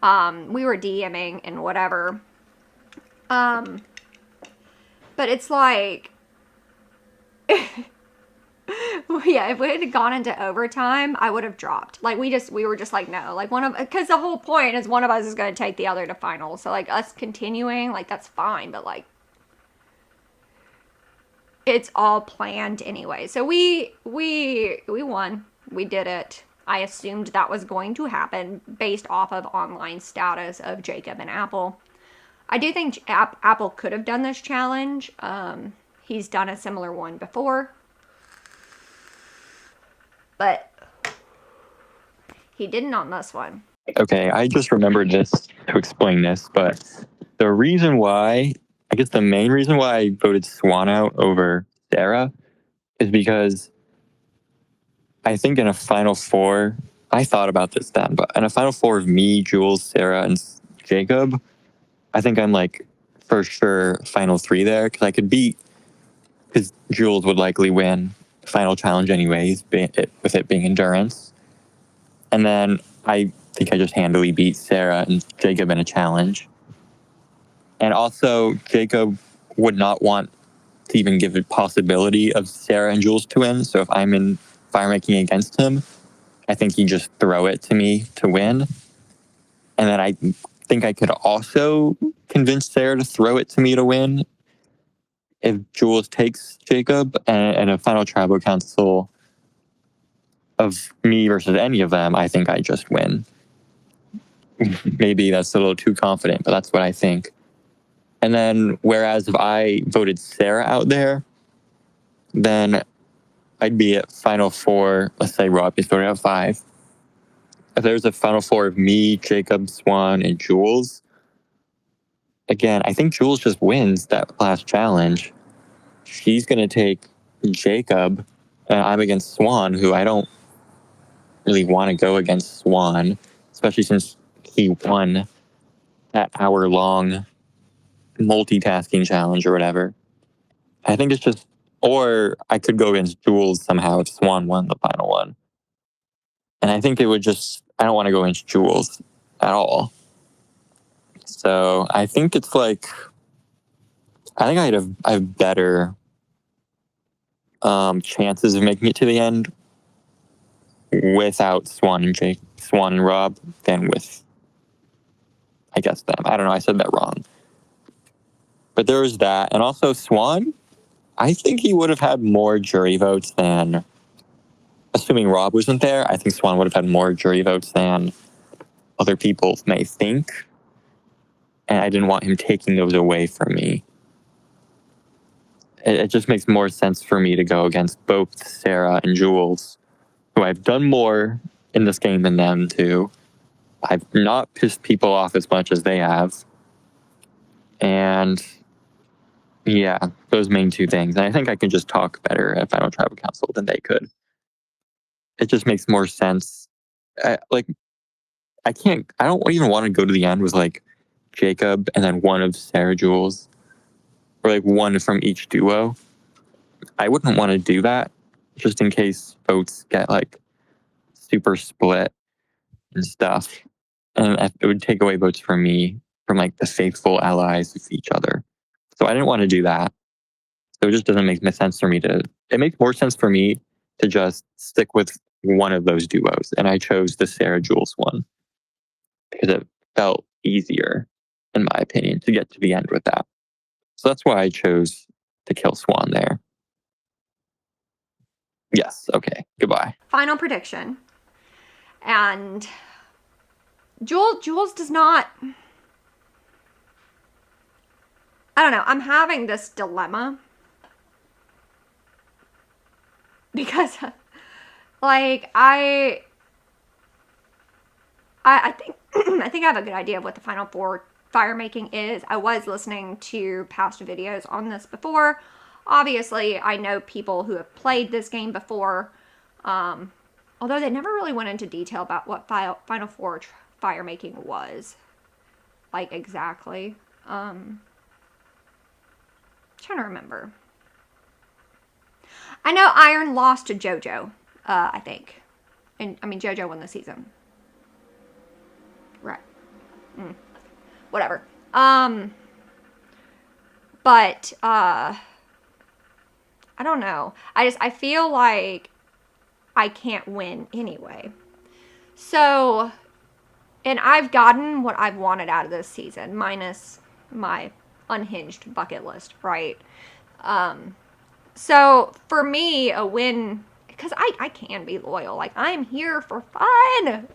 Speaker 3: We were DMing and whatever. But it's like, yeah, if we had gone into overtime, I would have dropped. Like, we were just like, no. Like, because the whole point is one of us is going to take the other to finals. So, like, us continuing, like, that's fine. But, like, it's all planned anyway. So we won. We did it. I assumed that was going to happen based off of online status of Jacob and Apple. I do think Apple could have done this challenge. He's done a similar one before. But he didn't on this one.
Speaker 8: Okay, I just remembered this to explain this, but the reason why, I guess the main reason why I voted Swan out over Sarah is because I think in a Final Four, I thought about this then, but in a Final Four of me, Jules, Sarah, and Jacob, I think I'm like for sure Final 3 there because I could beat, because Jules would likely win the final challenge anyways, with it being endurance. And then I think I just handily beat Sarah and Jacob in a challenge. And also, Jacob would not want to even give a possibility of Sarah and Jules to win. So if I'm in fire making against him, I think he'd just throw it to me to win. And then I think I could also convince Sarah to throw it to me to win if Jules takes Jacob, and a final tribal council of me versus any of them, I think I just win. Maybe that's a little too confident, but that's what I think. And then, whereas if I voted Sarah out there, then I'd be at Final Four. Let's say Rob is voted out 5. If there's a Final Four of me, Jacob, Swan, and Jules, again, I think Jules just wins that last challenge. She's going to take Jacob, And I'm against Swan, who I don't really want to go against Swan, especially since he won that hour-long multitasking challenge or whatever. I think it's just, or I could go against Jules somehow if Swan won the final one. And I think it would just, I don't want to go against Jules at all. So I think it's like, I think I have better chances of making it to the end without Swan and Rob than with, I guess, them. I don't know, I said that wrong. But there was that. And also Swan, I think he would have had more jury votes than, assuming Rob wasn't there, I think Swan would have had more jury votes than other people may think. And I didn't want him taking those away from me. It just makes more sense for me to go against both Sarah and Jules, who I've done more in this game than them too. I've not pissed people off as much as they have. And yeah, those main two things. And I think I can just talk better at Final Tribal Council than they could. It just makes more sense. I don't even want to go to the end with like Jacob and then one of Sarah Jules, or like one from each duo. I wouldn't want to do that just in case votes get like super split and stuff. And it would take away votes from me, from like the faithful allies of each other. So I didn't want to do that. So it just doesn't make sense for me it makes more sense for me to just stick with one of those duos. And I chose the Sarah Jules one because it felt easier, in my opinion, to get to the end with that. So that's why I chose to kill Swan there. Yes, okay, goodbye.
Speaker 3: Final prediction. And Jules does not, I don't know, I'm having this dilemma because like I think I think I have a good idea of what the Final Four fire making is. I was listening to past videos on this before. Obviously, I know people who have played this game before, although they never really went into detail about what Final Four fire making was, like exactly. Trying to remember. I know Iron lost to JoJo, I think. And I mean, JoJo won the season. Right. Whatever. But, I don't know. I feel like I can't win anyway. So, and I've gotten what I've wanted out of this season, minus my unhinged bucket list, right? So for me, a win, because I can be loyal. Like, I'm here for fun.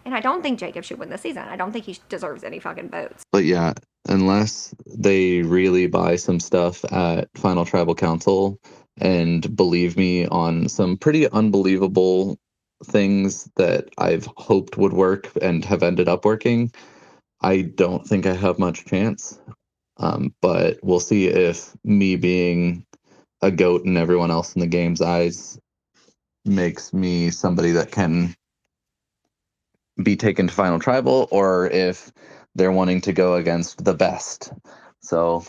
Speaker 3: And I don't think Jacob should win this season. I don't think he deserves any fucking votes.
Speaker 4: But yeah, unless they really buy some stuff at Final Tribal Council and believe me on some pretty unbelievable things that I've hoped would work and have ended up working, I don't think I have much chance. But we'll see if me being a goat in everyone else in the game's eyes makes me somebody that can be taken to Final Tribal, or if they're wanting to go against the best. So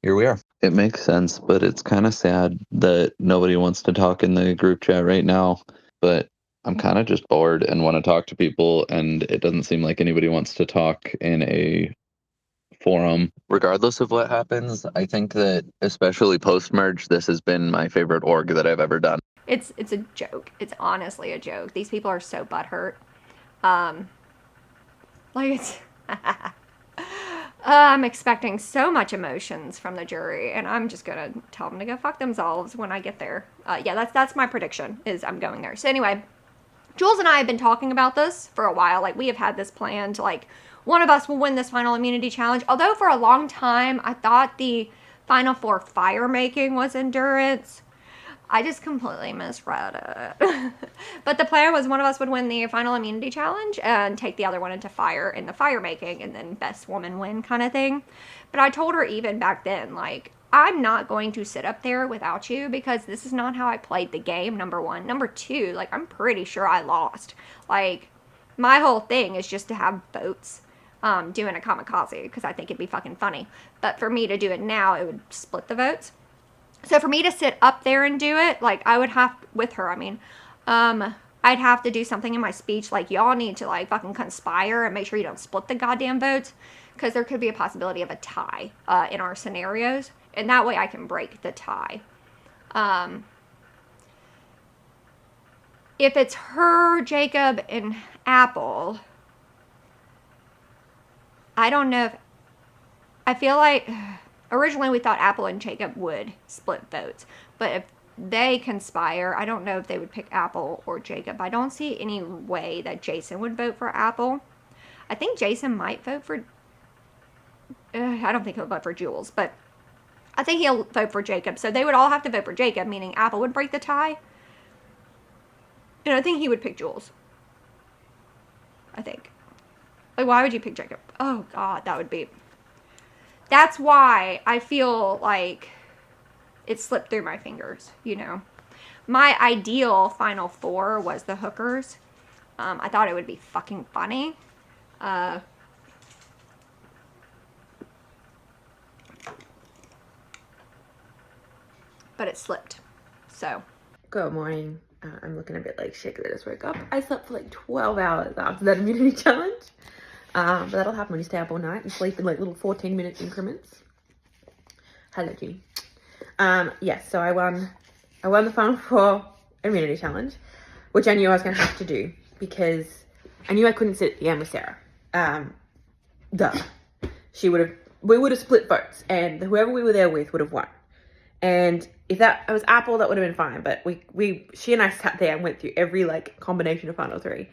Speaker 4: here we are. It makes sense, but it's kind of sad that nobody wants to talk in the group chat right now. But I'm kind of just bored and want to talk to people, and it doesn't seem like anybody wants to talk in a forum. Regardless of what happens, I think that especially post-merge, this has been my favorite org that I've ever done.
Speaker 3: It's a joke. It's honestly a joke. These people are so butthurt. Like it's I'm expecting so much emotions from the jury, and I'm just gonna tell them to go fuck themselves when I get there. Yeah, that's my prediction, is I'm going there. So anyway, Jules and I have been talking about this for a while. Like, we have had this plan to, like, one of us will win this final immunity challenge. Although for a long time I thought the Final Four fire making was endurance. I just completely misread it. But the plan was one of us would win the final immunity challenge and take the other one into fire in the fire making, and then best woman win kind of thing. But I told her even back then, like, I'm not going to sit up there without you because this is not how I played the game, number one. Number two, like, I'm pretty sure I lost. Like, my whole thing is just to have votes doing a kamikaze because I think it'd be fucking funny. But for me to do it now, it would split the votes. So for me to sit up there and do it, like, I would have, with her, I mean, I'd have to do something in my speech, like, y'all need to, like, fucking conspire and make sure you don't split the goddamn votes, because there could be a possibility of a tie in our scenarios, and that way I can break the tie. If it's her, Jacob, and Apple, I don't know if, I feel like, originally we thought Apple and Jacob would split votes, but if they conspire, I don't know if they would pick Apple or Jacob. I don't see any way that Jason would vote for Apple. I think Jason might vote for, I don't think he'll vote for Jules, but I think he'll vote for Jacob. So they would all have to vote for Jacob, meaning Apple would break the tie. And I think he would pick Jules. I think. Like, why would you pick Jacob? Oh, God, that would be... That's why I feel like it slipped through my fingers, you know. My ideal Final Four was the hookers. I thought it would be fucking funny. But it slipped. So.
Speaker 6: Good morning. I'm looking a bit like shit because I just woke up. I slept for like 12 hours after that immunity challenge. But that'll happen when you stay up all night and sleep in like little 14-minute increments. Hello, Ginny. Yes, so I won the Final Four immunity challenge, which I knew I was going to have to do because I knew I couldn't sit at the end with Sarah. Duh. We would have split votes, and whoever we were there with would have won. And if that was Apple, that would have been fine. But she and I sat there and went through every like combination of Final Three.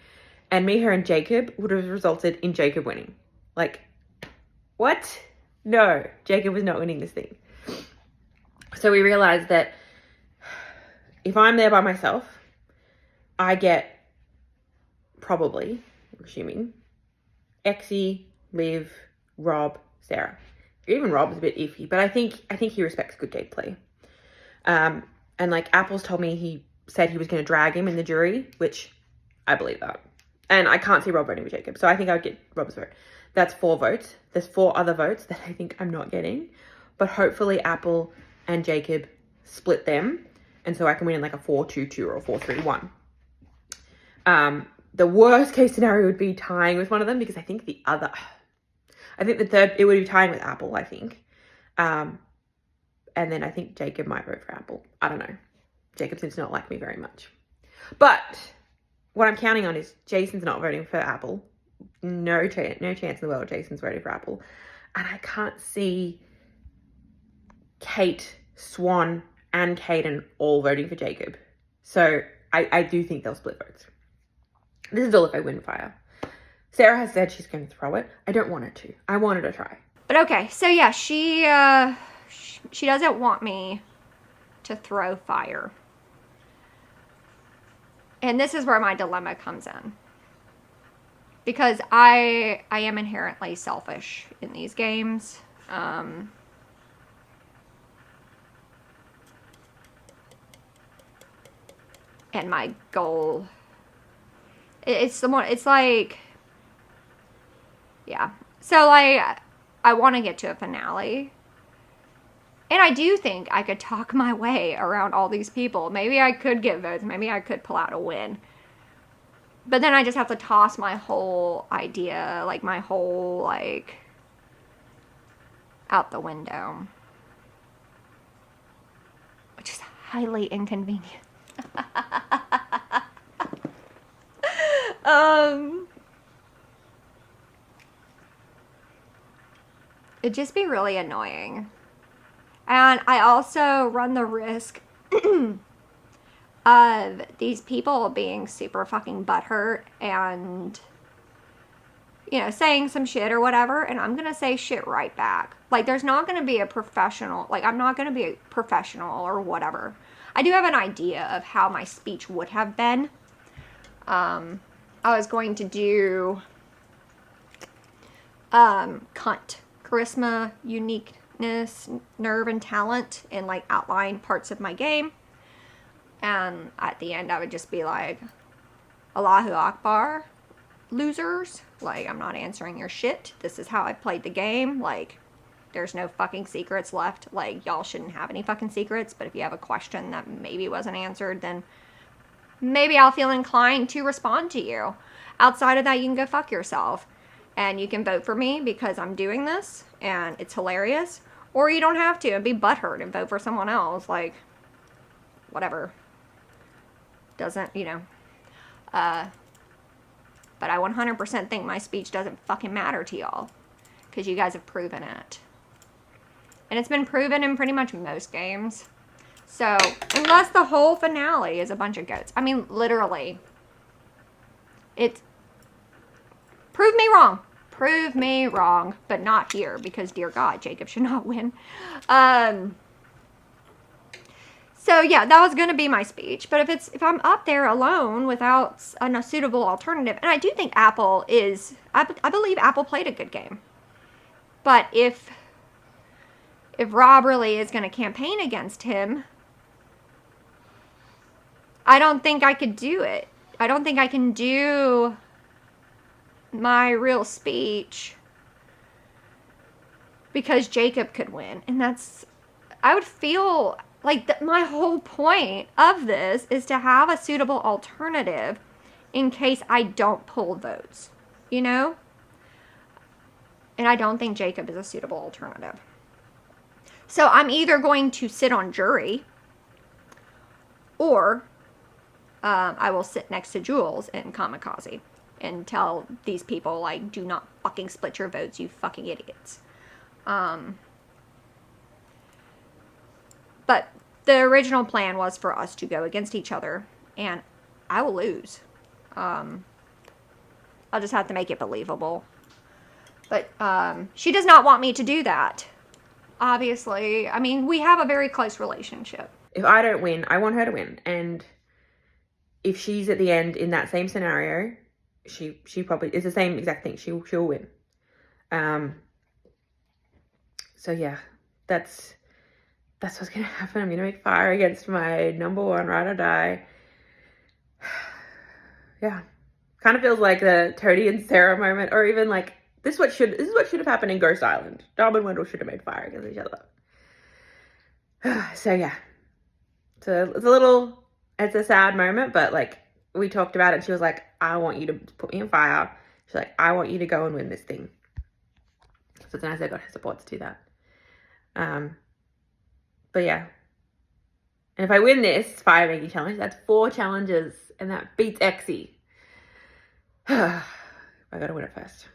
Speaker 6: And me, her, and Jacob would have resulted in Jacob winning. Like, what? No, Jacob was not winning this thing. So we realized that if I'm there by myself, I get probably, assuming, Exie, Liv, Rob, Sarah. Even Rob is a bit iffy, but I think he respects good gameplay. And like Apple's told me he said he was going to drag him in the jury, which I believe that. And I can't see Rob voting for Jacob, so I think I would get Rob's vote. That's 4 votes. There's 4 other votes that I think I'm not getting, but hopefully Apple and Jacob split them, and so I can win in like a 4-2-2 or a 4-3-1. The worst case scenario would be tying with one of them because I think the third, it would be tying with Apple, I think. And then I think Jacob might vote for Apple. I don't know. Jacob seems to not like me very much. But what I'm counting on is Jason's not voting for Apple. No chance in the world Jason's voting for Apple. And I can't see Kate, Swan, and Caden all voting for Jacob. So I do think they'll split votes. This is all if I win fire. Sarah has said she's going to throw it. I don't want her to. I want her to try.
Speaker 3: But okay, so yeah, she doesn't want me to throw fire. And this is where my dilemma comes in. Because I am inherently selfish in these games. And my goal, it's like, yeah. So like, I want to get to a finale. And I do think I could talk my way around all these people. Maybe I could get votes. Maybe I could pull out a win. But then I just have to toss my whole idea, like my whole, like, out the window. Which is highly inconvenient. It'd just be really annoying. And I also run the risk of these people being super fucking butthurt and, you know, saying some shit or whatever, and I'm gonna say shit right back. Like, there's not gonna be a professional, like, I'm not gonna be a professional or whatever. I do have an idea of how my speech would have been. I was going to do, cunt. Charisma, uniqueness, weakness, nerve, and talent and like outline parts of my game. And at the end, I would just be like, Allahu Akbar, losers. Like, I'm not answering your shit. This is how I played the game. Like, there's no fucking secrets left. Like, y'all shouldn't have any fucking secrets. But if you have a question that maybe wasn't answered, then maybe I'll feel inclined to respond to you. Outside of that, you can go fuck yourself. And you can vote for me because I'm doing this and it's hilarious. Or you don't have to and be butthurt and vote for someone else. Like, whatever. Doesn't, you know. But I 100% think my speech doesn't fucking matter to y'all. Because you guys have proven it. And it's been proven in pretty much most games. So, unless the whole finale is a bunch of goats. I mean, literally. It's... Prove me wrong. Prove me wrong. But not here. Because, dear God, Jacob should not win. So, yeah, that was going to be my speech. But if I'm up there alone without a suitable alternative... And I do think Apple is... I believe Apple played a good game. But if Rob really is going to campaign against him... I don't think I could do it. I don't think I can do my real speech because Jacob could win. And that's, I would feel like my whole point of this is to have a suitable alternative in case I don't pull votes, you know? And I don't think Jacob is a suitable alternative. So I'm either going to sit on jury or I will sit next to Jules in Kamikaze and tell these people, like, do not fucking split your votes, you fucking idiots. But the original plan was for us to go against each other, and I will lose. I'll just have to make it believable. But she does not want me to do that. Obviously. I mean, we have a very close relationship.
Speaker 6: If I don't win, I want her to win. And if she's at the end in that same scenario, she probably is the same exact thing. She'll win. So yeah, that's what's gonna happen. I'm gonna make fire against my number one ride or die. Yeah, kind of feels like the Tony and Sarah moment, or even like this is what should have happened in Ghost Island. Dom and Wendell should have made fire against each other. So yeah, so it's a sad moment, but like we talked about it. She was like, I want you to put me in fire. She's like, I want you to go and win this thing. So it's nice I got her support to do that. But yeah. And if I win this fire making challenge, that's 4 challenges. And that beats Exy. I gotta win it first.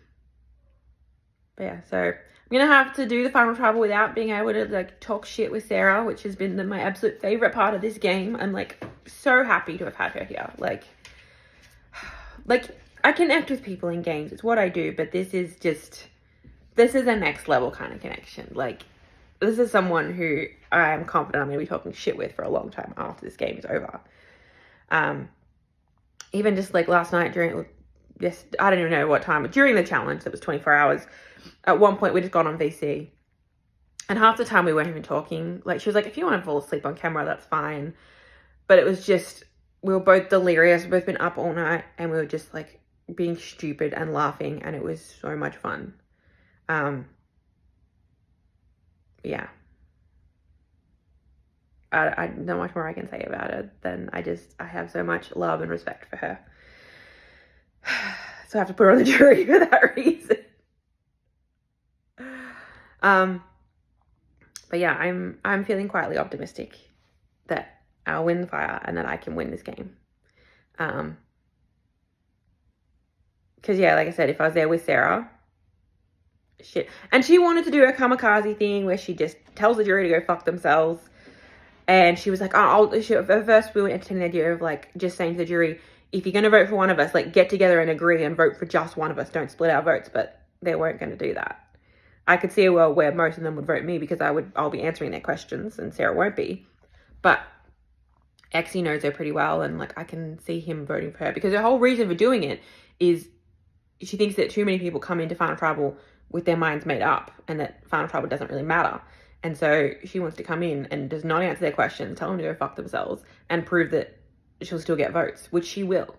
Speaker 6: But yeah, so I'm gonna have to do the final tribal without being able to like talk shit with Sarah, which has been my absolute favorite part of this game. I'm like so happy to have had her here. Like I connect with people in games. It's what I do, but this is a next level kind of connection. Like this is someone who I am confident I'm gonna be talking shit with for a long time after this game is over. Even just like last night during this, I don't even know what time, but during the challenge that was 24 hours, at one point we just got on VC. And half the time we weren't even talking. Like she was like, if you want to fall asleep on camera, that's fine. But it was just, we were both delirious. We've both been up all night and we were just like being stupid and laughing. And it was so much fun. Yeah. I not much more I can say about it than I have so much love and respect for her. So I have to put her on the jury for that reason. But yeah, I'm feeling quietly optimistic that I'll win the fire and that I can win this game. Because yeah, like I said, if I was there with Sarah, shit. And she wanted to do a kamikaze thing where she just tells the jury to go fuck themselves. And she was like, at first we were entertaining the idea of like just saying to the jury, if you're going to vote for one of us, like get together and agree and vote for just one of us. Don't split our votes. But they weren't going to do that. I could see a world where most of them would vote me because I'll be answering their questions and Sarah won't be. But Exy knows her pretty well and like I can see him voting for her because the whole reason for doing it is she thinks that too many people come into Final Tribal with their minds made up and that Final Tribal doesn't really matter. And so she wants to come in and does not answer their questions, tell them to go fuck themselves, and prove that she'll still get votes, which she will.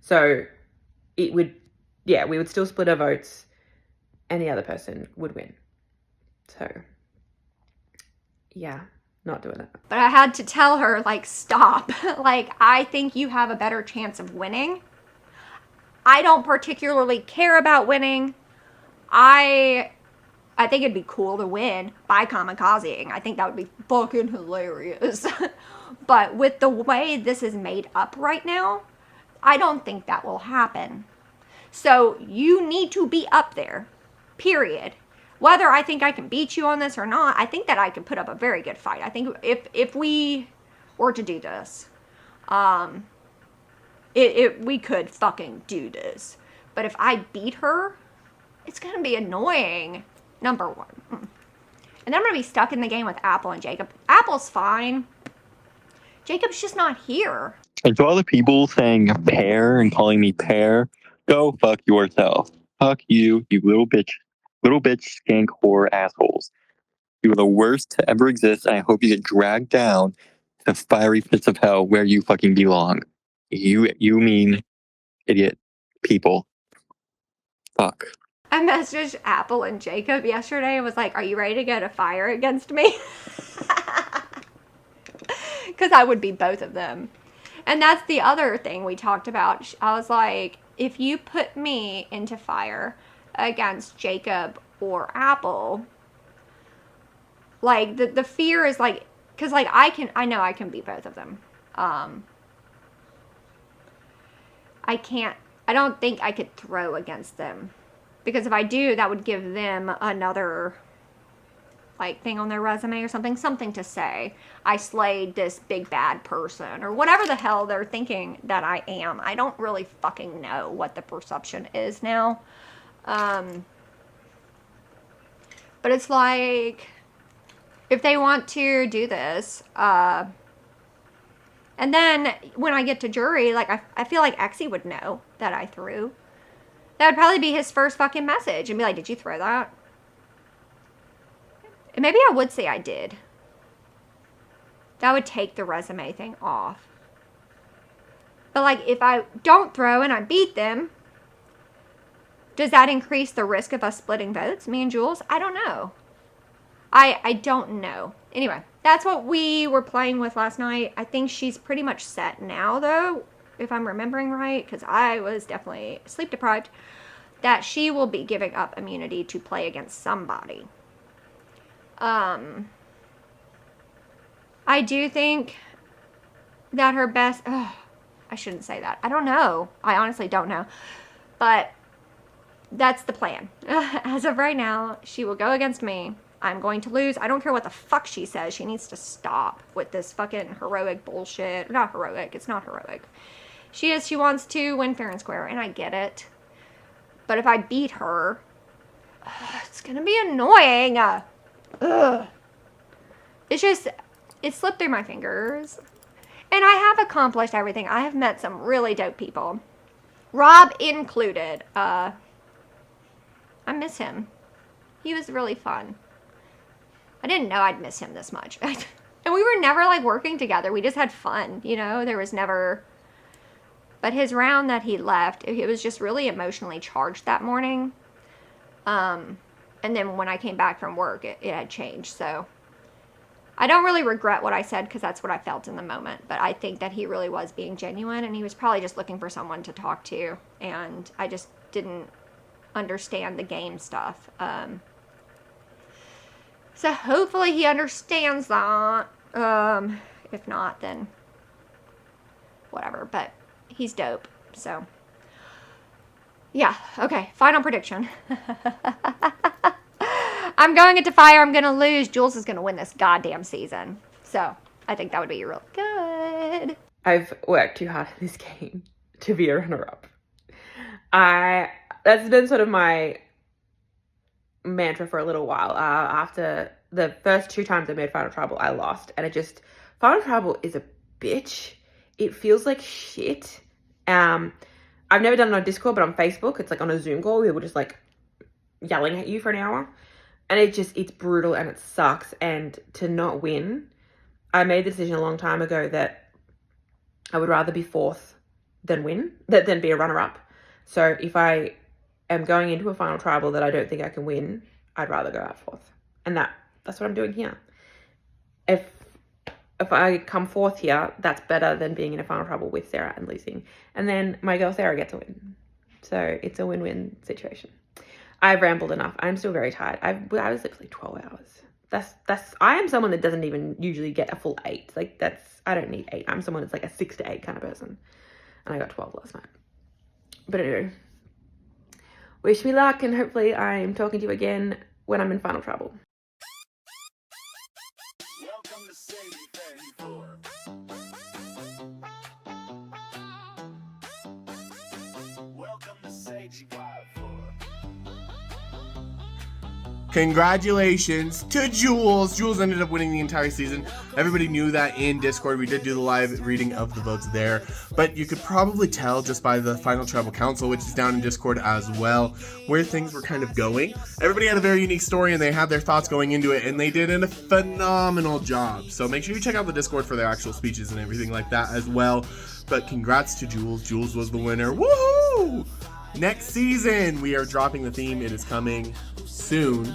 Speaker 6: So it would, yeah, we would still split our votes and the other person would win. So, yeah, not doing it.
Speaker 3: But I had to tell her, like, stop. Like, I think you have a better chance of winning. I don't particularly care about winning. I think it'd be cool to win by kamikazing. I think that would be fucking hilarious. But with the way this is made up right now, I don't think that will happen. So you need to be up there, period. Whether I think I can beat you on this or not, I think that I can put up a very good fight. I think if we were to do this, we could fucking do this. But if I beat her, it's going to be annoying, number one. And then I'm going to be stuck in the game with Apple and Jacob. Apple's fine. Jacob's just not here.
Speaker 8: And to all the people saying pear and calling me pear, go fuck yourself. Fuck you, you little bitch, skank whore assholes. You are the worst to ever exist, and I hope you get dragged down to the fiery pits of hell where you fucking belong. You mean idiot people. Fuck.
Speaker 3: I messaged Apple and Jacob yesterday and was like, are you ready to go to fire against me? Because I would be both of them. And that's the other thing we talked about. I was like, if you put me into fire against Jacob or Apple, like the fear is like, because like I know I can beat both of them. I don't think I could throw against them. Because if I do, that would give them another like thing on their resume or something to say. I slayed this big bad person or whatever the hell they're thinking that I am. I don't really fucking know what the perception is now. But it's like, if they want to do this, and then when I get to jury, like I feel like Exy would know that I threw. That would probably be his first fucking message and be like, did you throw that? And maybe I would say I did. That would take the resume thing off. But like, if I don't throw and I beat them, does that increase the risk of us splitting votes, me and Jules? I don't know. I don't know. Anyway, that's what we were playing with last night. I think she's pretty much set now, though, if I'm remembering right, because I was definitely sleep deprived, that she will be giving up immunity to play against somebody. I do think that her best... I shouldn't say that. I don't know. I honestly don't know. But that's the plan. As of right now, she will go against me. I'm going to lose. I don't care what the fuck she says. She needs to stop with this fucking heroic bullshit. Not heroic. It's not heroic. She wants to win fair and square, and I get it. But if I beat her, it's going to be annoying. It's just, it slipped through my fingers. And I have accomplished everything. I have met some really dope people. Rob included. I miss him. He was really fun. I didn't know I'd miss him this much. And we were never like working together. We just had fun, you know? There was never... But his round that he left, it was just really emotionally charged that morning. And then when I came back from work, it had changed. So I don't really regret what I said because that's what I felt in the moment. But I think that he really was being genuine, and he was probably just looking for someone to talk to. And I just didn't understand the game stuff. So hopefully he understands that. If not, then whatever. But he's dope. So yeah. Okay. Final prediction. I'm going into fire. I'm going to lose. Jules is going to win this goddamn season. So I think that would be real good.
Speaker 6: I've worked too hard in this game to be a runner-up. That's been sort of my mantra for a little while. After the first 2 times I made Final Tribal, I lost. And Final Tribal is a bitch. It feels like shit. I've never done it on Discord, but on Facebook, it's like on a Zoom call, we will just like yelling at you for an hour. And it's brutal and it sucks. And to not win, I made the decision a long time ago that I would rather be fourth than be a runner-up. So if I am going into a final tribal that I don't think I can win, I'd rather go out fourth. And that's what I'm doing here. If I come fourth here, that's better than being in a final tribal with Sarah and losing. And then my girl Sarah gets a win. So it's a win-win situation. I've rambled enough. I'm still very tired. I was literally 12 hours. I am someone that doesn't even usually get a full 8. Like I don't need 8. I'm someone that's like a 6 to 8 kind of person. And I got 12 last night. But anyway, wish me luck, and hopefully I'm talking to you again when I'm in final tribal.
Speaker 2: Welcome to Sagevivor. Welcome to Sagevivor.
Speaker 1: Congratulations to Jules. Jules ended up winning the entire season. Everybody knew that in Discord. We did do the live reading of the votes there. But you could probably tell just by the final tribal council, which is down in Discord as well, where things were kind of going. Everybody had a very unique story and they had their thoughts going into it, and they did a phenomenal job. So make sure you check out the Discord for their actual speeches and everything like that as well. But congrats to Jules. Jules was the winner. Woohoo! Next season, we are dropping the theme. It is coming soon.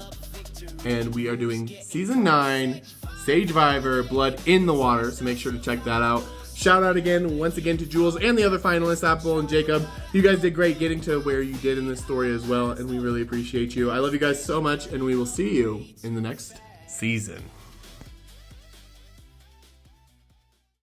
Speaker 1: And we are doing Season 9, Sagevivor, Blood in the Water. So make sure to check that out. Shout out once again to Jules and the other finalists, Apple and Jacob. You guys did great getting to where you did in this story as well. And we really appreciate you. I love you guys so much. And we will see you in the next season.